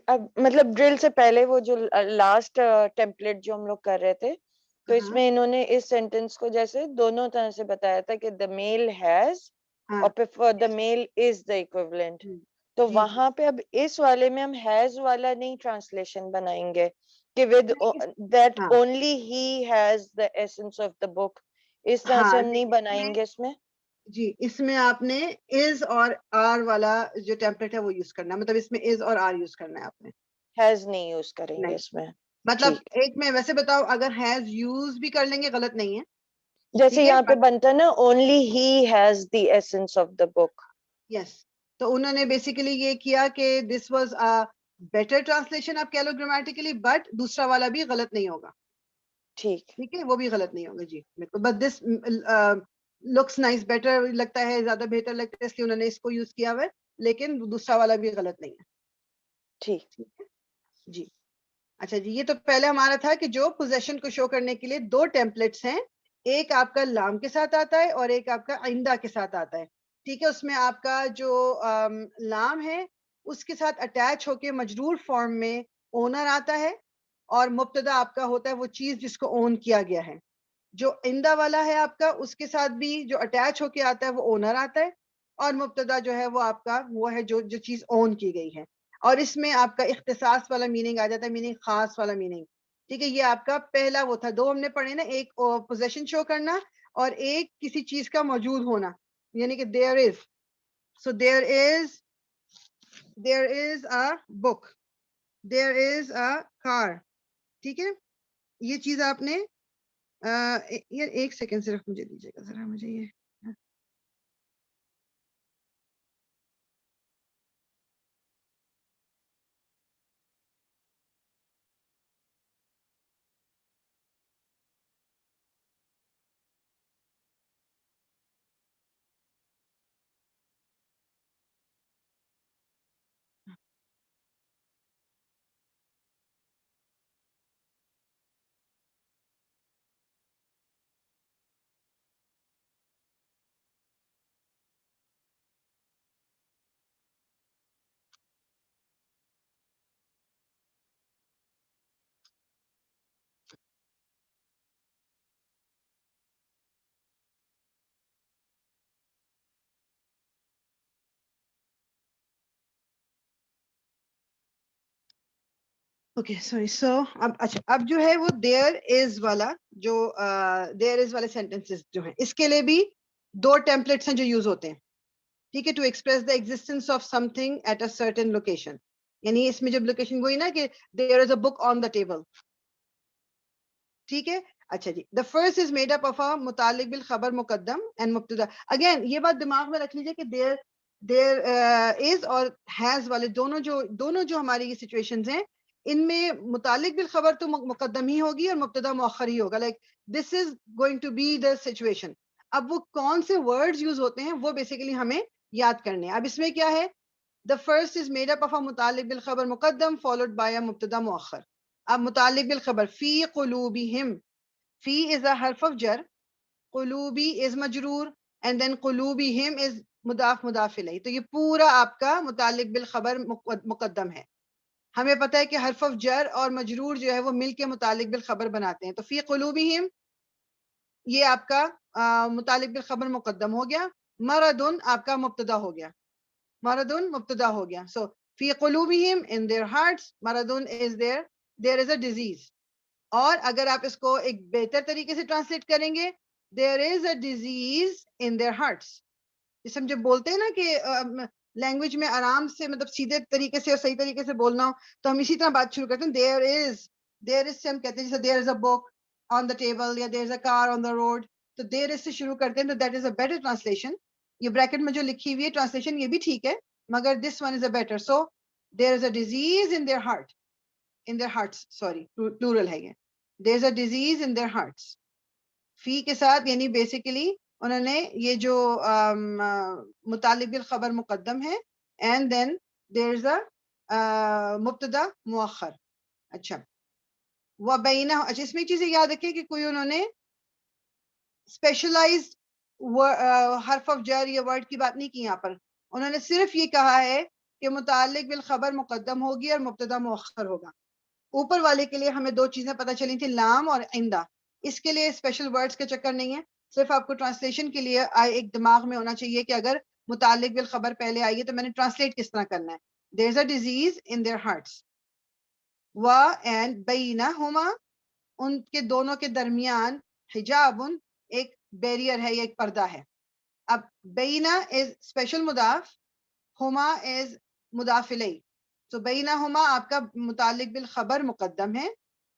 اب مطلب ڈرل سے پہلے وہ جو لاسٹ ٹیمپلیٹ جو ہم لوگ کر رہے تھے تو اس میں انہوں نے اس سینٹینس کو جیسے دونوں طرح سے بتایا تھا کہ the male has اور پھر the male is the equivalent. تو وہاں پہ اب اس والے میں ہم has والا نہیں ٹرانسلیشن بنائیں گے کہ with that only he has the essence of the book, اس طرح سے ہم نہیں بنائیں گے اس میں. جی, اس میں آپ نے از اور آر والا جو ٹیمپلیٹ ہے وہ یوز کرنا ہے, مطلب اس میں از اور آر یوز کرنا ہے آپ نے, ہیز نہیں یوز کریں گے اس میں. مطلب ایک میں ویسے بتاؤ اگر ہیز یوز بھی کر لیں گے غلط نہیں ہے. جیسے یہاں پہ بنتا ہے نا only he has the essence of the book. یس, تو انہوں نے بیسیکلی یہ کیا کہ دس واز بیٹر ٹرانسلیشن آپ کہہ لو گرامیٹیکلی, بٹ دوسرا والا بھی غلط نہیں ہوگا. ٹھیک ہے, وہ بھی غلط نہیں ہوگا. جی بالکل, but this looks nice, better لگتا ہے, زیادہ بہتر لگتا ہے, اس لیے انہوں نے اس کو یوز کیا ہوا ہے, لیکن دوسرا والا بھی غلط نہیں ہے. ٹھیک ہے جی. اچھا جی, یہ تو پہلے ہمارا تھا کہ جو پوزیشن کو شو کرنے کے لیے دو ٹیمپلیٹس ہیں, ایک آپ کا لام کے ساتھ آتا ہے اور ایک آپ کا آئندہ کے ساتھ آتا ہے. ٹھیک ہے, اس میں آپ کا جو لام ہے اس کے ساتھ اٹیچ ہو کے مجرور فارم میں اونر آتا ہے اور مبتدا آپ کا ہوتا ہے وہ چیز جس کو اون کیا گیا ہے. جو آئندہ والا ہے آپ کا اس کے ساتھ بھی جو اٹیچ ہو کے آتا ہے وہ اونر آتا ہے اور مبتدا جو ہے وہ آپ کا وہ ہے جو چیز اون کی گئی ہے. اور اس میں آپ کا اختصاص والا میننگ آ جاتا ہے, میننگ خاص والا میننگ. ٹھیک ہے, یہ آپ کا پہلا وہ تھا, دو ہم نے پڑھے نا, ایک پوزیشن شو کرنا اور ایک کسی چیز کا موجود ہونا, یعنی کہ دیر از, سو دیر از اے بک, دیر از اے کار. ٹھیک ہے, یہ چیز آپ نے یار ایک سیکنڈ صرف مجھے دیجیے گا ذرا, مجھے یہ اوکے سوری. سو اچھا, اب جو ہے وہ دیر از والا جو دیر از والے سینٹینسز جو ہیں اس کے لیے بھی دو ٹیمپلیٹس ہیں جو یوز ہوتے ہیں. ٹھیک ہے, to express the existence of something at a certain location, یعنی اس میں جب لوکیشن وہی نا کہ دیر از اے بک آن دا ٹیبل. ٹھیک ہے, اچھا جی, the first is made up of a متعلق بالخبر مقدم and مبتدا. Again یہ بات دماغ میں رکھ لیجیے کہ there is اور has والے دونوں جو ہماری یہ سچویشنز ہیں, ان میں متعلق بالخبر تو مقدم ہی ہوگی اور مبتدا مؤخر ہی ہوگا. like this is going to be the situation. اب وہ کون سے words یوز ہوتے ہیں وہ بیسیکلی ہمیں یاد کرنے ہیں. اب اس میں کیا ہے, the first is made up of a متعلق بالخبر مقدم followed by a مبتدا مؤخر. اب متعلق بالخبر فی قلوبہم, فی is a حرف of jar, قلوبی is مجرور, and then قلوبہم is مضاف مضاف الیہ. تو یہ پورا آپ کا متعلق بالخبر مقدم ہے. ہمیں پتہ ہے کہ حرف of جر اور مجرور جو ہے وہ مل کے متعلق بالخبر بناتے ہیں. تو فی قلوبہم یہ آپ کا متعلق بالخبر مقدم ہو گیا. مرض آپ کا مبتدا ہو گیا, مرض مبتدا ہو گیا. سو فی قلوبہم in their hearts, مرض is there is a disease. اور اگر آپ اس کو ایک بہتر طریقے سے ٹرانسلیٹ کریں گے, there is a disease in their hearts. جسے ہم جب بولتے ہیں نا کہ لینگویج میں آرام سے مطلب سیدھے طریقے سے اور صحیح طریقے سے بولنا ہو, تو ہم اسی طرح بات شروع کرتے ہیں. there is سے ہم کہتے ہیں جیسے there is a book on the table یا there is a car on the road. تو there is سے شروع کرتے ہیں, تو that is a better translation. یہ بریکٹ میں جو لکھی ہوئی ہے ٹرانسلیشن یہ بھی ٹھیک ہے, مگر this one is a better. So there is a disease in their heart, in their hearts, sorry plural ہے یہ. there is a disease in their hearts. فی کے ساتھ یعنی بیسیکلی انہوں نے یہ جو متعلق بالخبر مقدم ہے, and then there is a مبتدا مؤخر. اچھا وبینہ, اچھا اس میں ایک چیز یاد رکھیں کہ کوئی انہوں نے اسپیشلائزڈ حرف آف جر یا ورڈ کی بات نہیں کی. یہاں پر انہوں نے صرف یہ کہا ہے کہ متعلق بالخبر مقدم ہوگی اور مبتدا مؤخر ہوگا. اوپر والے کے لیے ہمیں دو چیزیں پتہ چلی تھی, لام اور عندہ. اس کے لیے اسپیشل ورڈز کا چکر نہیں ہے, صرف آپ کو ٹرانسلیشن کے لیے ایک دماغ میں ہونا چاہیے کہ اگر متعلق بالخبر پہلے آئیے تو میں نے ٹرانسلیٹ کس طرح کرنا ہے. there is a disease in their hearts. and بینہما, ان کے دونوں کے درمیان, حجاب ایک بیریئر ہے یا ایک پردہ ہے. اب بینہ از اسپیشل مضاف, ہما از مضاف الیہ. تو بینہما آپ کا متعلق بالخبر مقدم ہے.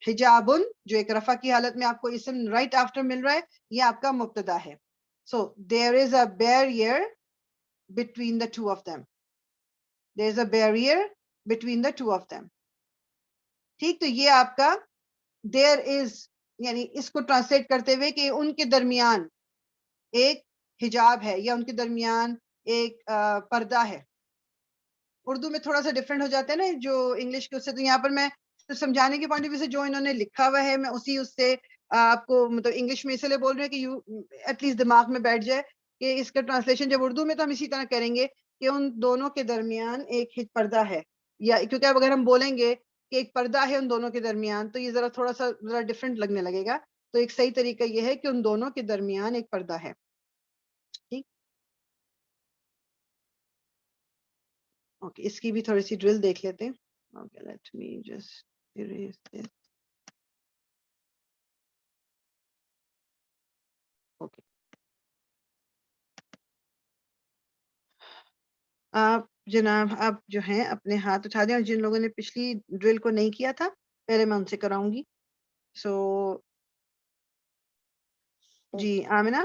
حجاب جو ایک رفع کی حالت میں آپ کو اسم رائٹ آفٹر مل رہا ہے, یہ آپ کا مبتدا ہے. سو there is a barrier between the two of them. there is a barrier between the two of them. ٹھیک, تو یہ آپ کا there is یعنی اس کو ٹرانسلیٹ کرتے ہوئے کہ ان کے درمیان ایک حجاب ہے یا ان کے درمیان ایک پردہ ہے. اردو میں تھوڑا سا ڈفرینٹ ہو جاتا ہے نا جو انگلش کے اس سے. تو یہاں پر میں سمجھانے کے پوائنٹ آف ویو سے جو انہوں نے لکھا ہوا ہے میں اسی اس سے آپ کو مطلب انگلش میں اس لیے بول رہے ہیں کہ ایٹ لیسٹ دماغ میں بیٹھ جائے کہ اس کا ٹرانسلیشن جب اردو میں تو ہم اسی طرح کریں گے کہ ان دونوں کے درمیان ایک پردہ ہے. یا کیونکہ اب اگر ہم بولیں گے کہ ایک پردہ ہے ان دونوں کے درمیان تو یہ ذرا تھوڑا سا ذرا ڈفرینٹ لگنے لگے گا. تو ایک صحیح طریقہ یہ ہے کہ ان دونوں کے درمیان ایک پردہ ہے. ٹھیک, اوکے, اس کی بھی تھوڑی سی ڈرل دیکھ لیتے ہیں. Okay, let me just erase this. Okay, آپ جناب آپ جو ہیں اپنے ہاتھ اٹھا دیں, اور جن لوگوں نے پچھلی ڈرل کو نہیں کیا تھا پہلے میں ان سے کراؤں گی. سو جی آمنہ,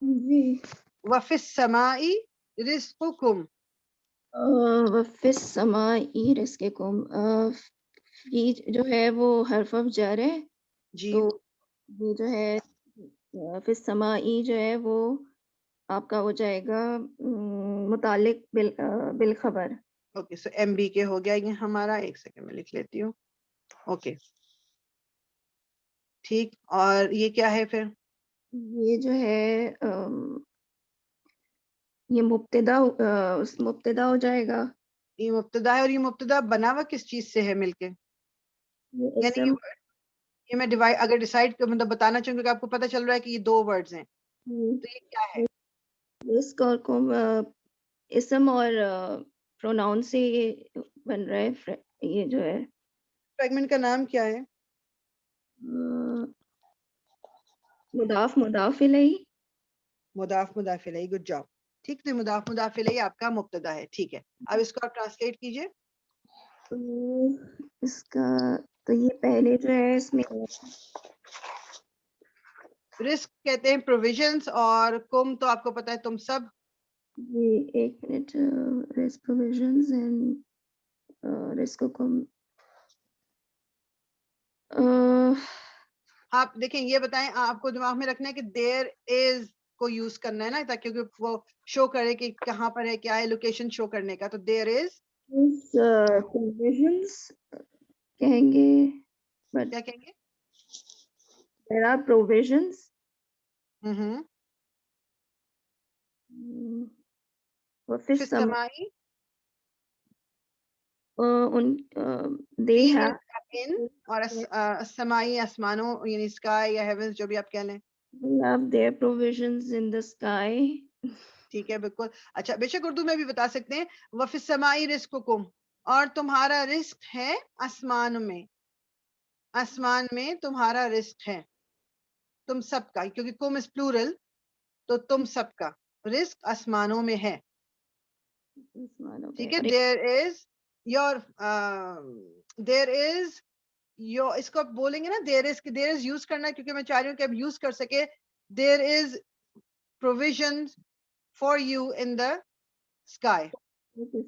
جی. وفی السماء رزقکم. وفی السماء رزقکم, فی جو ہے وہ حرف آف جر ہے. جی تو یہ جو ہے فی السماء جو ہے وہ آپ کا ہو جائے گا متعلق بالخبر. اوکے, سو ایم بی کے ہو گیا یہ ہمارا. ایک سیکنڈ میں لکھ لیتی ہوں. اوکے ٹھیک, اور یہ کیا ہے پھر؟ یہ جو ہے یہ مبتدا ہو جائے گا. یہ مبتدا ہے, اور یہ مبتدا بنا ہوا کس چیز سے ہے مل کے؟ یہ یعنی اسم یہ میں اگر ڈیسائیڈ مطلب بتانا چاہوں گی کہ آپ کو پتہ چل رہا ہے کہ یہ دو ورڈز ہیں, تو یہ کیا ہے؟ رزق اور اسم اور پروناؤن سے یہ بن رہا ہے. یہ جو ہے فریگمنٹ کا نام کیا ہے؟ مضاف الیہ. مضاف مضاف الیہ, گڈ جاب. ٹھیک, تو مضاف مضاف الیہ آپ کا مبتدا ہے. ٹھیک ہے, اب اس کو آپ ٹرانسلیٹ کیجئے. اس کا تو یہ پہلے جو ہے اس میں رزق کہتے ہیں پروویژنس, اور کم تو آپ کو پتا ہے تم سب. جی ایک منٹ, رزق پروویژنز اینڈ رزقکم. آپ دیکھیں یہ بتائیں, آپ کو دماغ میں رکھنا ہے کہ دیر از کو یوز کرنا ہے نا, تاکہ وہ شو کرے کہ کہاں پر ہے, کیا ہے لوکیشن شو کرنے کا. تو دیر از پروویژنز کہیں گے, بٹ کیا کہیں گے؟ there are provisions. وفي فی السماء السمائی they فی have ان, اور السمائی آسمانوں یعنی اسکائی یا ہیونز جو بھی آپ کہہ لیں. they have their provisions in the sky. ٹھیک ہے بالکل. اچھا بے شک اردو میں بھی بتا سکتے ہیں وفی السمائی رزقکم, اور تمہارا رزق ہے آسمان میں, آسمان میں تمہارا رزق ہے تم سب کا, کیونکہ کم از پلورل تو تم سب کا رزق آسمانوں میں ہے. ٹھیک ہے. دیر is your, there is you, اس کو آپ بولیں گے نا دیر از یوز کرنا, کیونکہ میں چاہ رہی ہوں کہ اب یوز کر سکے. دیر از provision for you in the sky.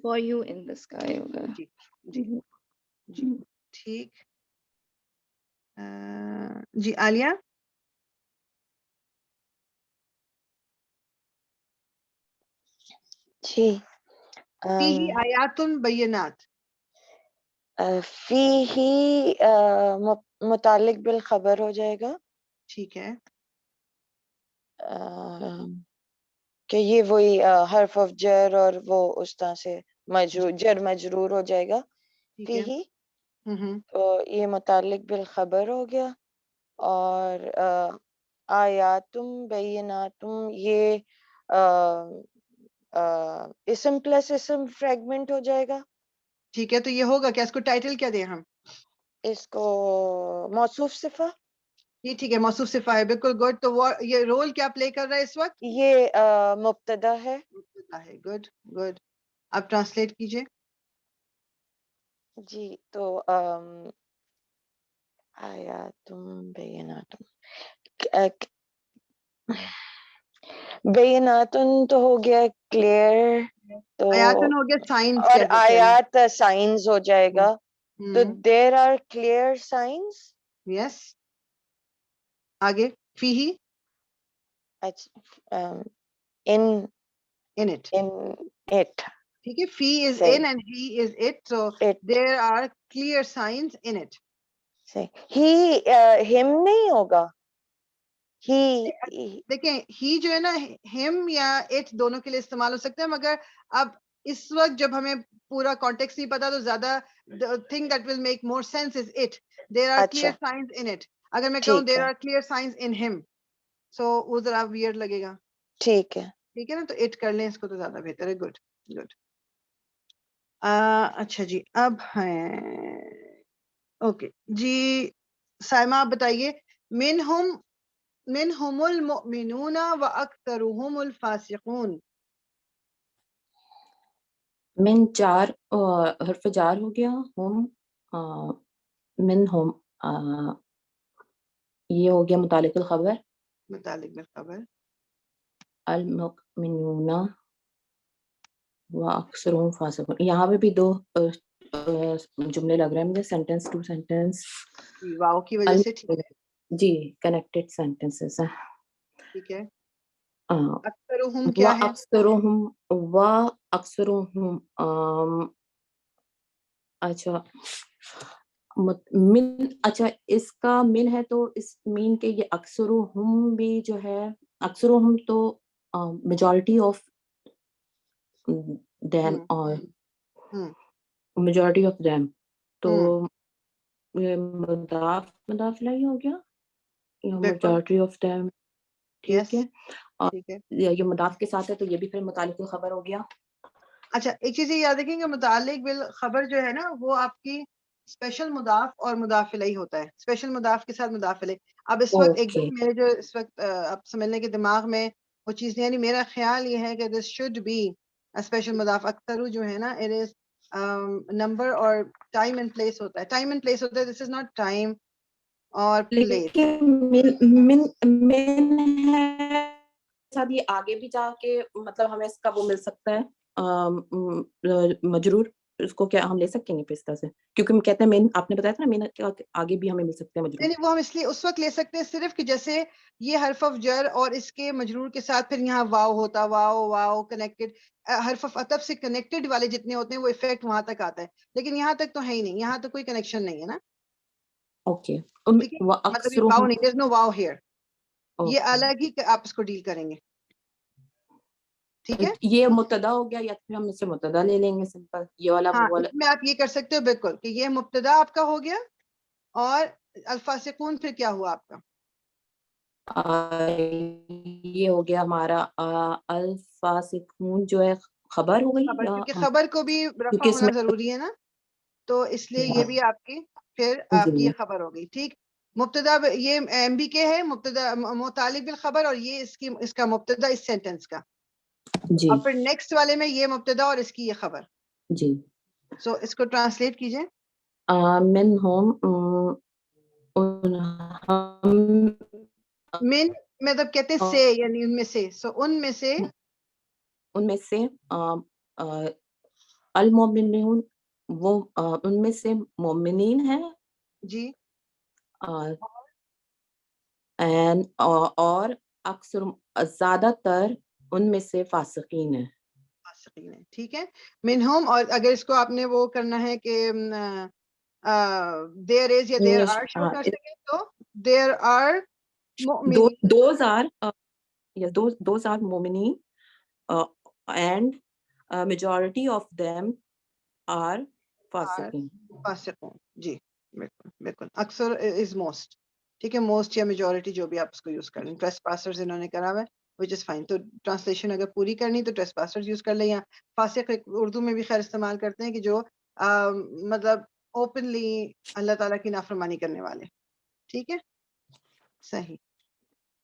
For you in the sky ہوگا. جی جی جی ٹھیک. جی عالیہ. جی فیہ آیات بینات. فی ہی متعلق بالخبر ہو جائے گا. ٹھیک ہے. کہ یہ وہی حرف آف جر اور وہ اس طرح سے مجرور, جر مجرور ہو جائے گا. ٹھیک فی ہے. ہی تو یہ متعلق بالخبر ہو گیا. اور آیاتم بیناتم یہ اسم پلس اسم فریگمنٹ ہو جائے گا. ٹھیک ہے. تو یہ ہوگا کیا, اس کو ٹائٹل کیا دیں ہم؟ اس کو موصوف صفہ. یہ ٹھیک ہے, موصوف صفہ ہے. بالکل گڈ. تو وہ یہ رول کیا پلے کر رہا ہے اس وقت؟ یہ مبتدا ہے. مبتدا ہے. Good good. آپ ٹرانسلیٹ کیجئے. جی تو آیاتم بیناتم, بیناتن تو ہو گیا کلیئر, تو آیاتن ہو گیا سائنس اور کہہ سکتے ہیں. آیات سائنس ہو جائے گا. تو دیر آر کلیئر سائنس. یس. آگے فی ہی ان اٹ. اٹ. ٹھیک ہے. فی از صحیح. In and he is it, so It. There are clear signs in it. ہی ہم نہیں ہوگا. ہی دیکھیں ہی جو ہے نا, ہم یا اٹ دونوں کے لیے استعمال ہو سکتے ہیں, مگر اب اس وقت جب ہمیں پورا کانٹیکس نہیں پتا تو زیادہ thing that will make more sense is it. There are clear اچھا سائنس ان اٹ. اگر میں کہوں ٹھیک دیر ہے آر کلیئر سائنس ان ہم, سو وہ ذرا ویئرڈ لگے گا. ٹھیک ہے. ٹھیک ہے نا, تو اٹ کر لیں اس کو تو زیادہ بہتر ہے. Good good. اچھا جی اب ہیں اوکے جی سائمہ آپ بتائیے. منہم المؤمنون واکثرهم الفاسقون. من چار حرف جار ہو گیا, ہم من ہم یہ ہو گیا متعلق الخبر. متعلق بالخبر. المؤمنون واکثرهم فاسقون. یہاں پہ بھی دو جملے لگ رہے ہیں مجھے, سینٹینس ٹو سینٹینس. واو کی وجہ سے. ٹھیک ہے جی کنیکٹڈ سینٹینسز ہیں. ٹھیک ہے. ہاں. اکثرهم کیا ہے؟ اکثرهم اچھا من, اچھا اس کا من ہے تو اس مین کے یہ اکثرهم بھی جو ہے, اکثرهم تو میجورٹی آف them اور میجورٹی آف them, تو یہ مضاف نہیں ہو گیا, میجورٹی آف them. ٹھیک ہے. اور ٹھیک ہے. یہ مضاف کے ساتھ ہے تو یہ بھی پھر متعلق خبر ہو گیا. اچھا ایک چیز یہ یاد رکھیں کہ متعلق بالخبر جو ہے نا وہ آپ کی اسپیشل مضاف اور مضاف الیہ ہوتا ہے. اسپیشل مضاف کے ساتھ مضاف الیہ. اب اس وقت ایک دم میرے جو اس وقت آپ سمجھنے کے دماغ میں وہ چیز نہیں, یعنی میرا خیال یہ ہے کہ دس شوڈ بی اسپیشل مضاف. اکثر جو ہے نا اٹ از نمبر اور ٹائم اینڈ پلیس ہوتا ہے. ٹائم اینڈ پلیس ہوتا ہے. دس از ناٹ ٹائم, اور place. لیکن من ہے ساتھ یہ آگے بھی جا کے مطلب ہمیں اس کا وہ مل سکتا ہے مجرور, اس کو کیا ہم لے سکیں گے اس طرح سے, کیونکہ ہم کہتے ہیں مین, آپ نے بتایا تھا نا مین آگے بھی ہمیں مل سکتے ہیں مجرور. نہیں وہ ہم اس لیے اس وقت لے سکتے ہیں صرف کہ جیسے یہ حرف آف جر اور اس کے مجرور کے ساتھ پھر یہاں واو ہوتا, واو کنیکٹڈ, حرف آف عطف سے کنیکٹڈ والے جتنے ہوتے ہیں وہ افیکٹ وہاں تک آتا ہے, لیکن یہاں تک تو ہے ہی نہیں, یہاں تو کوئی کنیکشن نہیں ہے نا. اوکے, مطلب یہ واو نہیں, there's no wow here, یہ الگ ہی آپ اس کو ڈیل کریں گے. ٹھیک ہے, یہ مبتدا ہو گیا یا پھر ہم اس سے مبتدا لے لیں گے سمپل, یہ والا ہاں وہ والا. اس میں آپ یہ کر سکتے ہو بالکل کہ یہ مبتدا آپ کا ہو گیا, اور الفاسقون پھر کیا ہوا آپ کا, یہ ہو گیا ہمارا الفاسقون جو ہے خبر ہو گئی, خبر, کیونکہ خبر کو بھی رفع اس ہونا میں ضروری ہے نا, تو اس لیے یہ بھی آپ کی پھر آپ کی یہ خبر ہو گئی. ٹھیک, مبتدا یہ ایم بی کے ہے, مبتدا متعلق بالخبر, اور یہ اس کا مبتدا اس سینٹینس کا, جی اور پھر نیکسٹ والے میں یہ مبتدا اور اس کی یہ خبر. جی. سو اس کو ٹرانسلیٹ کیجئے. من ہوم من مطلب کہتے ہیں سے, یعنی ان میں سے, سو ان میں سے المومنون, وہ ان میں سے مومنین ہیں جی, اور اکثر زیادہ تر ان میں سے فاسقین ہیں. فاسقین ہیں. ٹھیک ہے, منہم, اور اگر اس کو آپ نے وہ کرنا ہے کہ دیر از یا دیر آر شو کر سکیں تو دیر آر those are مومنین and majority of them are فاسقین. فاسقون. جی بالکل بالکل, اکثر از موسٹ. ٹھیک ہے, موسٹ یا میجورٹی جو بھی آپ اس کو یوز کریں. ٹریس پاسرز انہوں نے کرا ہوا ہے, which is fine. تو ٹرانسلیشن اگر پوری کرنی تو ٹریس پاسرز یوز کر لیں, یا فاسق اردو میں بھی خیر استعمال کرتے ہیں کہ جو مطلب اوپنلی اللہ تعالیٰ کی نافرمانی کرنے والے. ٹھیک ہے, صحیح.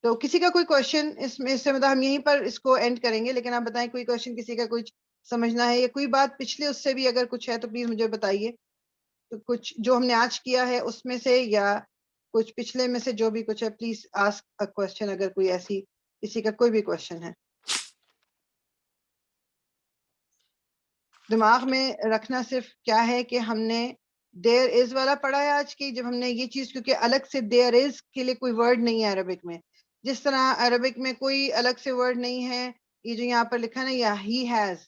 تو کسی کا کوئی کوشچن اس میں, اس سے مطلب ہم یہیں پر اس کو اینڈ کریں گے, لیکن آپ بتائیں کوئی کوشچن کسی کا کچھ سمجھنا ہے, یا کوئی بات پچھلے اس سے بھی اگر کچھ ہے تو پلیز مجھے بتائیے. تو کچھ جو ہم نے آج کیا ہے اس میں سے, یا کچھ پچھلے میں سے جو بھی کچھ ہے, پلیز آسک اے کوشچن اگر کوئی ایسی کسی کا کوئی بھی کوشچن ہے. دماغ میں رکھنا صرف کیا ہے کہ ہم نے دیر از والا پڑھا ہے آج کی, جب ہم نے یہ چیز, کیونکہ الگ سے دیر از کے لیے کوئی ورڈ نہیں ہے عربک میں, جس طرح عربک میں کوئی الگ سے ورڈ نہیں ہے, یہ جو یہاں پر لکھا نا یا ہی ہیز.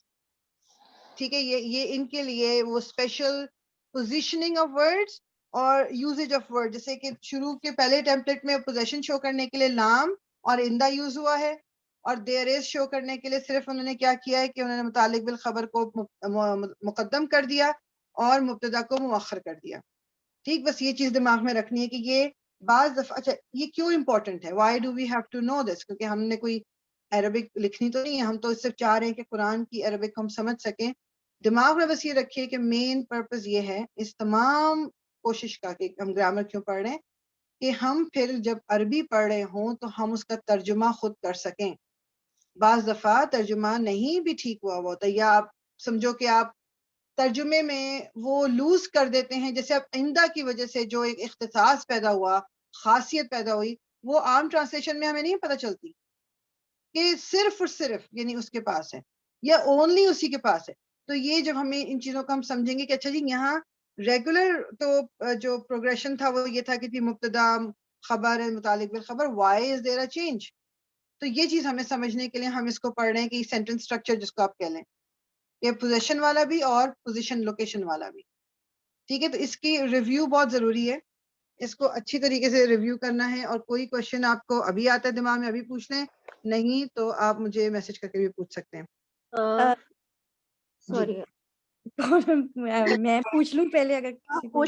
ٹھیک ہے, یہ ان کے لیے وہ اسپیشل پوزیشننگ آف ورڈز اور یوزیج آف ورڈ, جیسے کہ شروع کے پہلے ٹیمپلیٹ میں پوزیشن شو کرنے کے لیے لام اور اندہ یوز ہوا ہے, اور دیر از شو کرنے کے لیے صرف انہوں نے کیا کیا ہے کہ انہوں نے متعلق بالخبر کو مقدم کر دیا اور مبتدا کو مؤخر کر دیا. ٹھیک, بس یہ چیز دماغ میں رکھنی ہے کہ یہ بعض دفعہ, اچھا یہ کیوں امپورٹنٹ ہے, why do we have to know this, کیونکہ ہم نے کوئی عربک لکھنی تو نہیں ہے, ہم تو صرف چاہ رہے ہیں کہ قرآن کی عربک ہم سمجھ سکیں. دماغ میں بس یہ رکھیے کہ مین پرپز یہ ہے اس تمام کوشش کا کہ ہم گرامر کیوں پڑھ رہے ہیں, کہ ہم پھر جب عربی پڑھ رہے ہوں تو ہم اس کا ترجمہ خود کر سکیں. بعض دفعہ ترجمہ نہیں بھی ٹھیک ہوا ہوتا, یا آپ سمجھو کہ آپ ترجمے میں وہ لوز کر دیتے ہیں, جیسے اب آئندہ کی وجہ سے جو ایک اختصاص پیدا ہوا, خاصیت پیدا ہوئی, وہ عام ٹرانسلیشن میں ہمیں نہیں پتہ چلتی کہ صرف اور صرف یعنی اس کے پاس ہے, یا اونلی اسی کے پاس ہے. تو یہ جب ہمیں ان چیزوں کو ہم سمجھیں گے کہ اچھا جی یہاں ریگولر تو جو پروگریشن تھا وہ یہ تھا کہ مبتدا خبر متعلق بالخبر, Y is there a change. تو یہ چیز ہمیں سمجھنے کے لیے ہم اس کو پڑھ رہے ہیں کہ سینٹینس اسٹرکچر جس کو آپ کہہ لیں, یہ پوزیشن والا بھی اور پوزیشن لوکیشن والا بھی. ٹھیک ہے, تو اس کی ریویو بہت ضروری ہے, اس کو اچھی طریقے سے ریویو کرنا ہے. اور کوئی کوشچن آپ کو ابھی آتا ہے دماغ میں ابھی پوچھ لیں, نہیں تو آپ مجھے میسج کر کے بھی پوچھ سکتے ہیں. سوری, میں پوچھ لوں پہلے اگر کسی کو.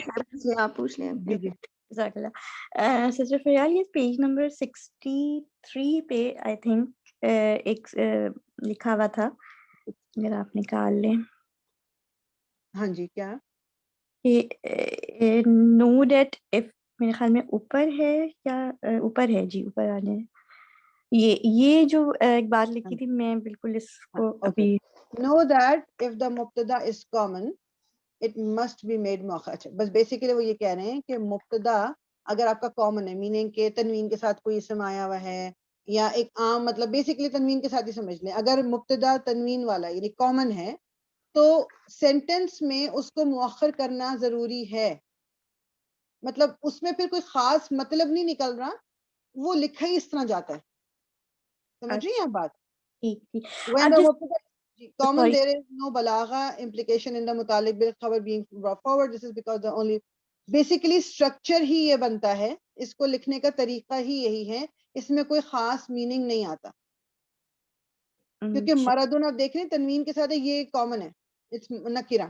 آپ پوچھ لیں. جی جی جزاک اللہ. سسٹر فریال, یہ پیج نمبر 63 پہ آئی تھنک ایک لکھا ہوا تھا, اگر آپ نکال لیں. ہاں جی, کیا نو دیٹ اف, میرے خیال میں اوپر ہے یا اوپر ہے, جی اوپر آنے. یہ جو ایک بات لکھی تھی, میں بالکل اس کو ابھی. know that if the مبتدا is common it must be made مؤخر. بس بیسیکلی وہ یہ کہہ رہے ہیں کہ مبتدا اگر آپ کا کامن ہے میننگ کہ تنوین کے ساتھ کوئی اسم آیا ہوا ہے یا ایک عام مطلب بیسکلی تنوین کے ساتھ ہی سمجھ لیں, اگر مبتدا تنوین والا یعنی کامن ہے تو سینٹینس میں اس کو مؤخر کرنا ضروری ہے. مطلب اس میں پھر کوئی خاص مطلب نہیں نکل رہا, وہ لکھا ہی اس طرح جاتا ہے. سمجھ رہی ہیں آپ بات؟ ٹھیک ٹھیک. When اب the جس mubtada is common, sorry. there is no balagha implication in the mutaliq bil khabar being brought forward. This is because the only basically structure ہی یہ بنتا ہے, اس کو لکھنے کا طریقہ ہی یہی ہے, اس میں کوئی خاص میننگ نہیں آتا. کیونکہ مردن آپ دیکھ رہے ہیں تنوین کے ساتھ ہے, یہ کامن ہے, اٹس نکرہ.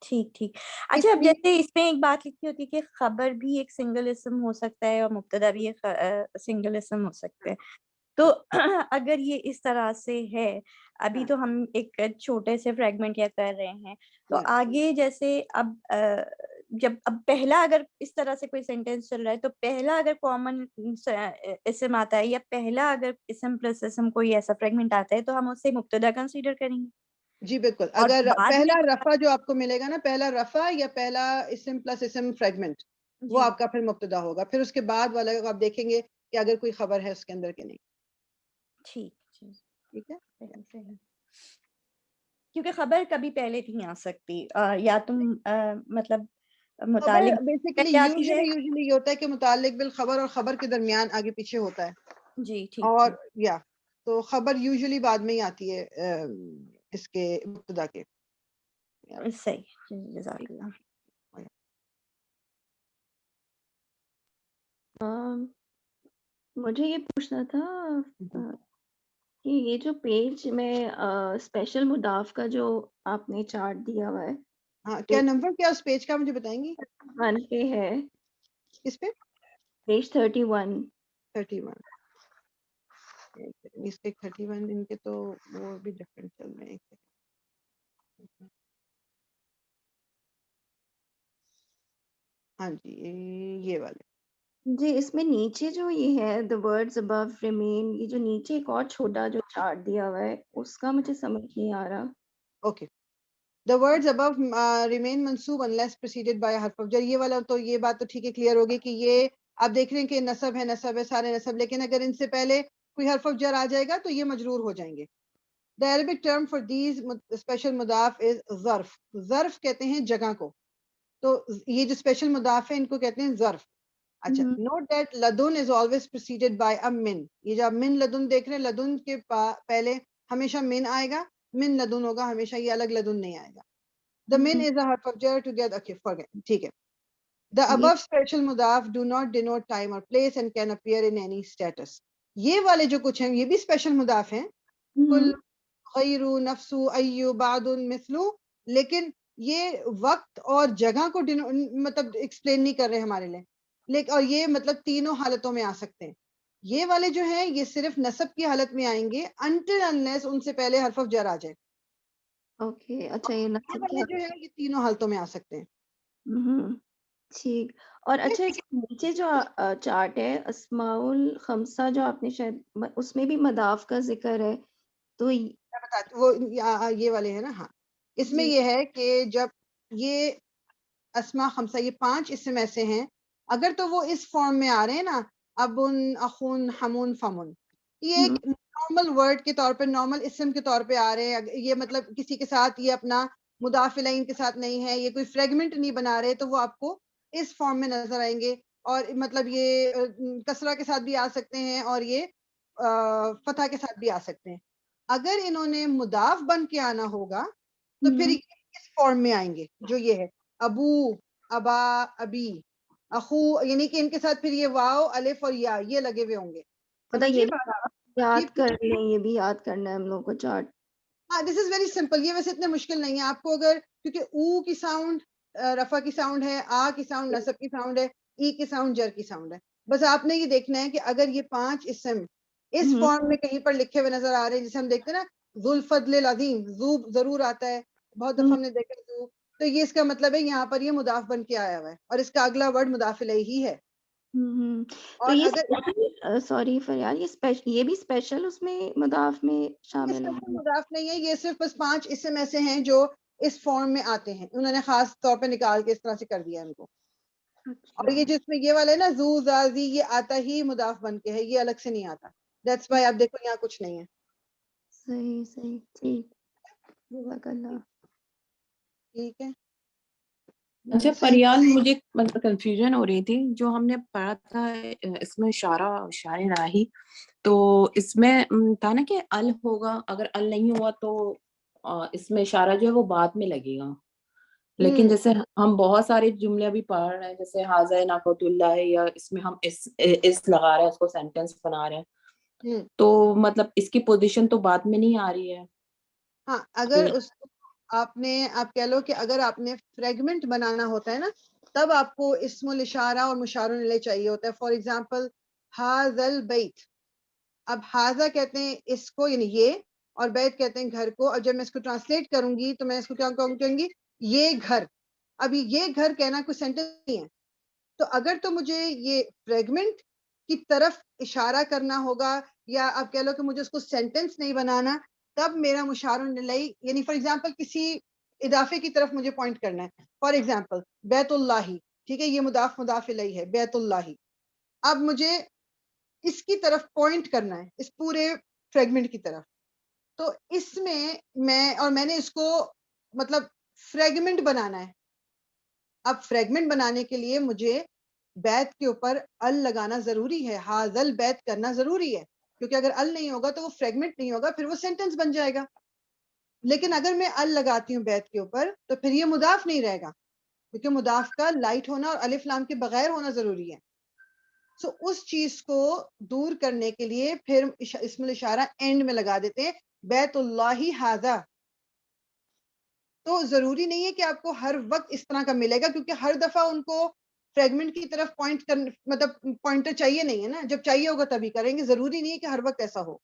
ٹھیک ٹھیک. اچھا اب جیسے اس میں ایک بات لکھی ہوتی ہے کہ خبر بھی ایک سنگل اسم ہو سکتا ہے اور مبتدا بھی ایک سنگل اسم ہو سکتا ہے, تو اگر یہ اس طرح سے ہے, ابھی تو ہم ایک چھوٹے سے فریگمنٹ یا کر رہے ہیں, تو آگے جیسے اب جب اب پہلا اگر اس طرح سے کوئی سینٹینس چل رہا ہے تو پہلا اگر کامن اسم آتا ہے یا پہلا اگر اسم پلس اسم کوئی ایسا فریگمنٹ آتا ہے تو ہم اسے مبتدا کنسیڈر کریں گے. جی بالکل. اگر پہلا رفع جو آپ کو ملے گا نا, پہلا رفع یا پہلا اسم پلس اسم فریگمنٹ, وہ آپ کا پھر مبتدا ہوگا. پھر اس کے بعد والا آپ دیکھیں گے کہ اگر کوئی خبر ہے اس کے اندر کہ نہیں. ٹھیک ٹھیک ہے, کیونکہ خبر کبھی پہلے نہیں آ سکتی, یا تم مطلب خبر متعلق بیسیکلی یوزلی یہ ہوتا ہے کہ متعلق بالخبر اور خبر کے درمیان آگے پیچھے ہوتا ہے. جی ٹھیک. اور یا تو خبر یوزلی بعد میں ہی آتی ہے اس کے مبتدا کے. صحیح, جزاک اللہ. مجھے یہ پوچھنا تھا کہ یہ جو پیج میں اسپیشل مضاف کا جو آپ نے چارٹ دیا ہوا ہے, ہاں کیا نمبر کیا اس پیج کا مجھے بتائیں گی؟ 1 پہ ہے. کس پہ؟ پیج 31. 31. اس کے 31 ان کے تو وہ بھی ڈفرینٹ چل رہے ہیں. ہاں جی یہ والے. جی اس میں نیچے جو یہ ہے the words above remain, یہ جو نیچے ایک اور چھوٹا جو چارٹ دیا ہوا ہے اس کا مجھے سمجھ نہیں آ رہا. Okay. The words above remain منصوب unless preceded by a حرف jar. یہ والا تو یہ بات تو ٹھیک ہے, کلیئر ہوگی کہ یہ آپ دیکھ رہے ہیں کہ نصب ہے سارے نصب, لیکن اگر ان سے پہلے کوئی حرف جر آ جائے گا تو یہ مجرور ہو جائیں گے. The Arabic term for these special مضاف is ظرف. ظرف کہتے ہیں جگہ کو, تو یہ جو اسپیشل مضاف ہے ان کو کہتے ہیں ظرف. اچھا, نوٹ دیٹ لدن is always preceded by a min. یہ جو آپ من لدن دیکھ رہے ہیں, لدن کے پہلے ہمیشہ من آئے گا, من لدن ہوگا ہمیشہ, یہ الگ لدن نہیں آئے گا. The min is a harf of jar together. Okay, forget. ٹھیک ہے. The above special مضاف do not denote time or place and can appear in any status. یہ والے جو کچھ ہیں یہ بھی اسپیشل مضاف ہیں, کل غیرو نفسو ایو بعد مثلو, لیکن یہ وقت اور جگہ کو مطلب ایکسپلین نہیں کر رہے ہمارے لیے, لیکن اور یہ مطلب تینوں حالتوں میں آ سکتے ہیں. یہ والے جو ہیں یہ صرف نصب کی حالت میں آئیں گے until unless ان سے پہلے حرف آف جر آ جائے. اوکے اچھا, یہ نصب والے جو ہے یہ تینوں حالتوں میں آ سکتے ہیں. ٹھیک. اور اچھا اس کے نیچے جو چارٹ ہے اسماء الخمسہ جو آپ نے شاید اس میں بھی مضاف کا ذکر ہے, تو وہ یہ والے ہیں نا. ہاں اس میں یہ ہے کہ جب یہ اسماء خمسہ یہ 5 اسم ایسے ہیں, اگر تو وہ اس فارم میں آ رہے ہیں نا, ابن اخون حمون فمن, یہ ایک نارمل ورڈ کے طور پہ نارمل اسم کے طور پہ آ رہے ہیں, یہ مطلب کسی کے ساتھ یہ اپنا مضاف الیہ کے ساتھ نہیں ہے, یہ کوئی فریگمنٹ نہیں بنا رہے, تو وہ آپ کو اس فارم میں نظر آئیں گے. اور مطلب یہ کسرہ کے ساتھ بھی آ سکتے ہیں اور یہ فتح کے ساتھ بھی آ سکتے ہیں. اگر انہوں نے مضاف بن کے آنا ہوگا تو پھر اس فارم میں آئیں گے جو یہ ہے ابو, ابا, ابی, اخو, یعنی کہ ان کے ساتھ پھر یہ واو, الف اور یا یہ لگے ہوئے ہوں گے. یہ یاد کر لیں, یہ بھی یاد کرنا ہے ہم لوگوں کو چارٹ. ہاں دس از ویری سمپل, یہ ویسے اتنے مشکل نہیں ہے آپ کو, اگر کیونکہ او کی ساؤنڈ رفع کی ساؤنڈ ہے, آ کی ساؤنڈ نصب کی ساؤنڈ ہے, ای کی ساؤنڈ جر کی ساؤنڈ ہے. بس آپ نے یہ دیکھنا ہے کہ اگر یہ 5 اسم اس فارم میں کہیں پر لکھے ہوئے نظر آ رہے ہیں, جسے ہم دیکھتے ہیں نا ذو الفضل العظیم, ذو ضرور آتا ہے, بہت دفعہ ہم نے دیکھا ذو, تو یہ اس کا مطلب ہے یہاں پر یہ مضاف بن کے آیا ہوا ہے اور اس کا اگلا ورڈ مضاف الیہ ہی ہے. تو یہ سوری فریال, یہ بھی اسپیشل اس میں مضاف میں شامل ہے؟ مضاف نہیں ہے, یہ صرف بس 5 اسم ایسے ہیں جو اس فارم میں آتے ہیں, انہوں نے خاص طور پہ نکال کے اس طرح سے کر دیا ان کو. اور یہ جس میں یہ والا ہے نا زو زازی، یہ آتا ہی مضاف بن کے ہے، یہ الگ سے نہیں آتا. دیٹس وائی آپ دیکھو یہاں کچھ نہیں ہے. صحیح صحیح ٹھیک. جزاک اللہ. ٹھیک ہے. اچھا صحیح. پریال، مجھے مطلب کنفیوژن ہو رہی تھی جو ہم نے پڑھا تھا اس میں اشارہ راہی، تو اس میں تھا نا کہ ال ہوگا، اگر ال نہیں ہوا تو اس میں اشارہ جو ہے وہ بعد میں لگے گا. لیکن جیسے ہم بہت سارے جملے بھی پڑھ رہے ہیں، جیسے حاضر ناقۃ اللہ ہے، یا اس میں ہم اس لگا رہے ہیں، اس کو سینٹینس بنا رہے ہیں، تو مطلب اس کی پوزیشن تو بعد میں نہیں آ رہی ہے. ہاں اگر اس آپ کہہ لو کہ اگر آپ نے فریگمنٹ بنانا ہوتا ہے نا، تب آپ کو اسم الاشارہ اور مشار الیہ چاہیے ہوتا ہے. فار ایگزامپل حاذل بیت، اب حاذا کہتے ہیں اس کو یعنی یہ، اور بیت کہتے ہیں گھر کو، اور جب میں اس کو ٹرانسلیٹ کروں گی تو میں اس کو کیا کہوں گی، یہ گھر. ابھی یہ گھر کہنا کوئی سینٹینس نہیں ہے، تو اگر تو مجھے یہ فریگمنٹ کی طرف اشارہ کرنا ہوگا، یا آپ کہہ لو کہ مجھے اس کو سینٹینس نہیں بنانا، تب میرا مشار الیہ یعنی فار ایگزامپل کسی اضافے کی طرف مجھے پوائنٹ کرنا ہے. فار ایگزامپل بیت اللہ، ٹھیک ہے، یہ مضاف الیہ ہے بیت اللہ. اب مجھے اس کی طرف پوائنٹ کرنا ہے، اس پورے فریگمنٹ کی طرف. تو اس میں میں نے اس کو مطلب فریگمنٹ بنانا ہے. اب فریگمنٹ بنانے کے لیے مجھے بیت کے اوپر ال لگانا ضروری ہے، حاذل بیت کرنا ضروری ہے، کیونکہ اگر ال نہیں ہوگا تو وہ فریگمنٹ نہیں ہوگا، پھر وہ سینٹینس بن جائے گا. لیکن اگر میں ال لگاتی ہوں بیت کے اوپر تو پھر یہ مضاف نہیں رہے گا، کیونکہ مضاف کا لائٹ ہونا اور الف لام کے بغیر ہونا ضروری ہے. سو اس چیز کو دور کرنے کے لیے پھر اسم الاشارہ اینڈ میں لگا دیتے ہیں، بیت اللہ ھذا. تو ضروری نہیں ہے کہ آپ کو ہر وقت اس طرح کا ملے گا، کیونکہ ہر دفعہ ان کو فریگمنٹ کی طرف پوائنٹ کرنے مطلب پوائنٹر چاہیے نہیں ہے نا، جب چاہیے ہوگا تبھی کریں گے، ضروری نہیں ہے کہ ہر وقت ایسا ہو.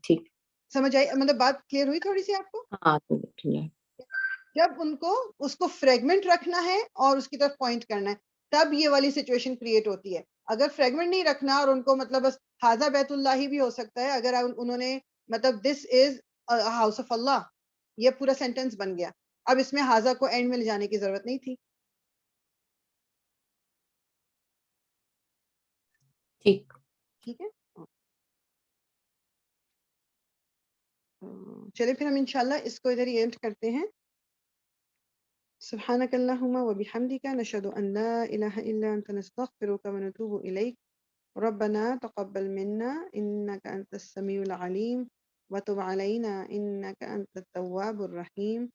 ٹھیک. سمجھ آئی مطلب بات کلیئر ہوئی تھوڑی سی آپ کو؟ ہاں جب ان کو اس کو فریگمنٹ رکھنا ہے اور اس کی طرف پوائنٹ کرنا ہے، تب یہ والی سچویشن کریٹ ہوتی ہے. اگر فریگمنٹ نہیں رکھنا اور ان کو مطلب بس حاذا بیت اللہ بھی ہو سکتا ہے، اگر انہوں نے مطلب دس از ہاؤس آف اللہ، یہ پورا سینٹینس بن گیا. اب اس میں حاذا کو اینڈ میں لے جانے کی ضرورت نہیں تھی. ٹھیک ہے، چلے پھر ہم انشاءاللہ اس کو ادھر ہی اینڈ کرتے ہیں. سبحانك اللهم وبحمدك نشهد أن لا إله إلا أنت نستغفرك ونتوب إليك. ربنا تقبل منا إنك أنت السميع العليم وتب علينا إنك أنت التواب الرحيم.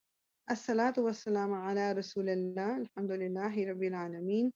الصلاة والسلام على رسول الله. الحمد لله رب العالمين.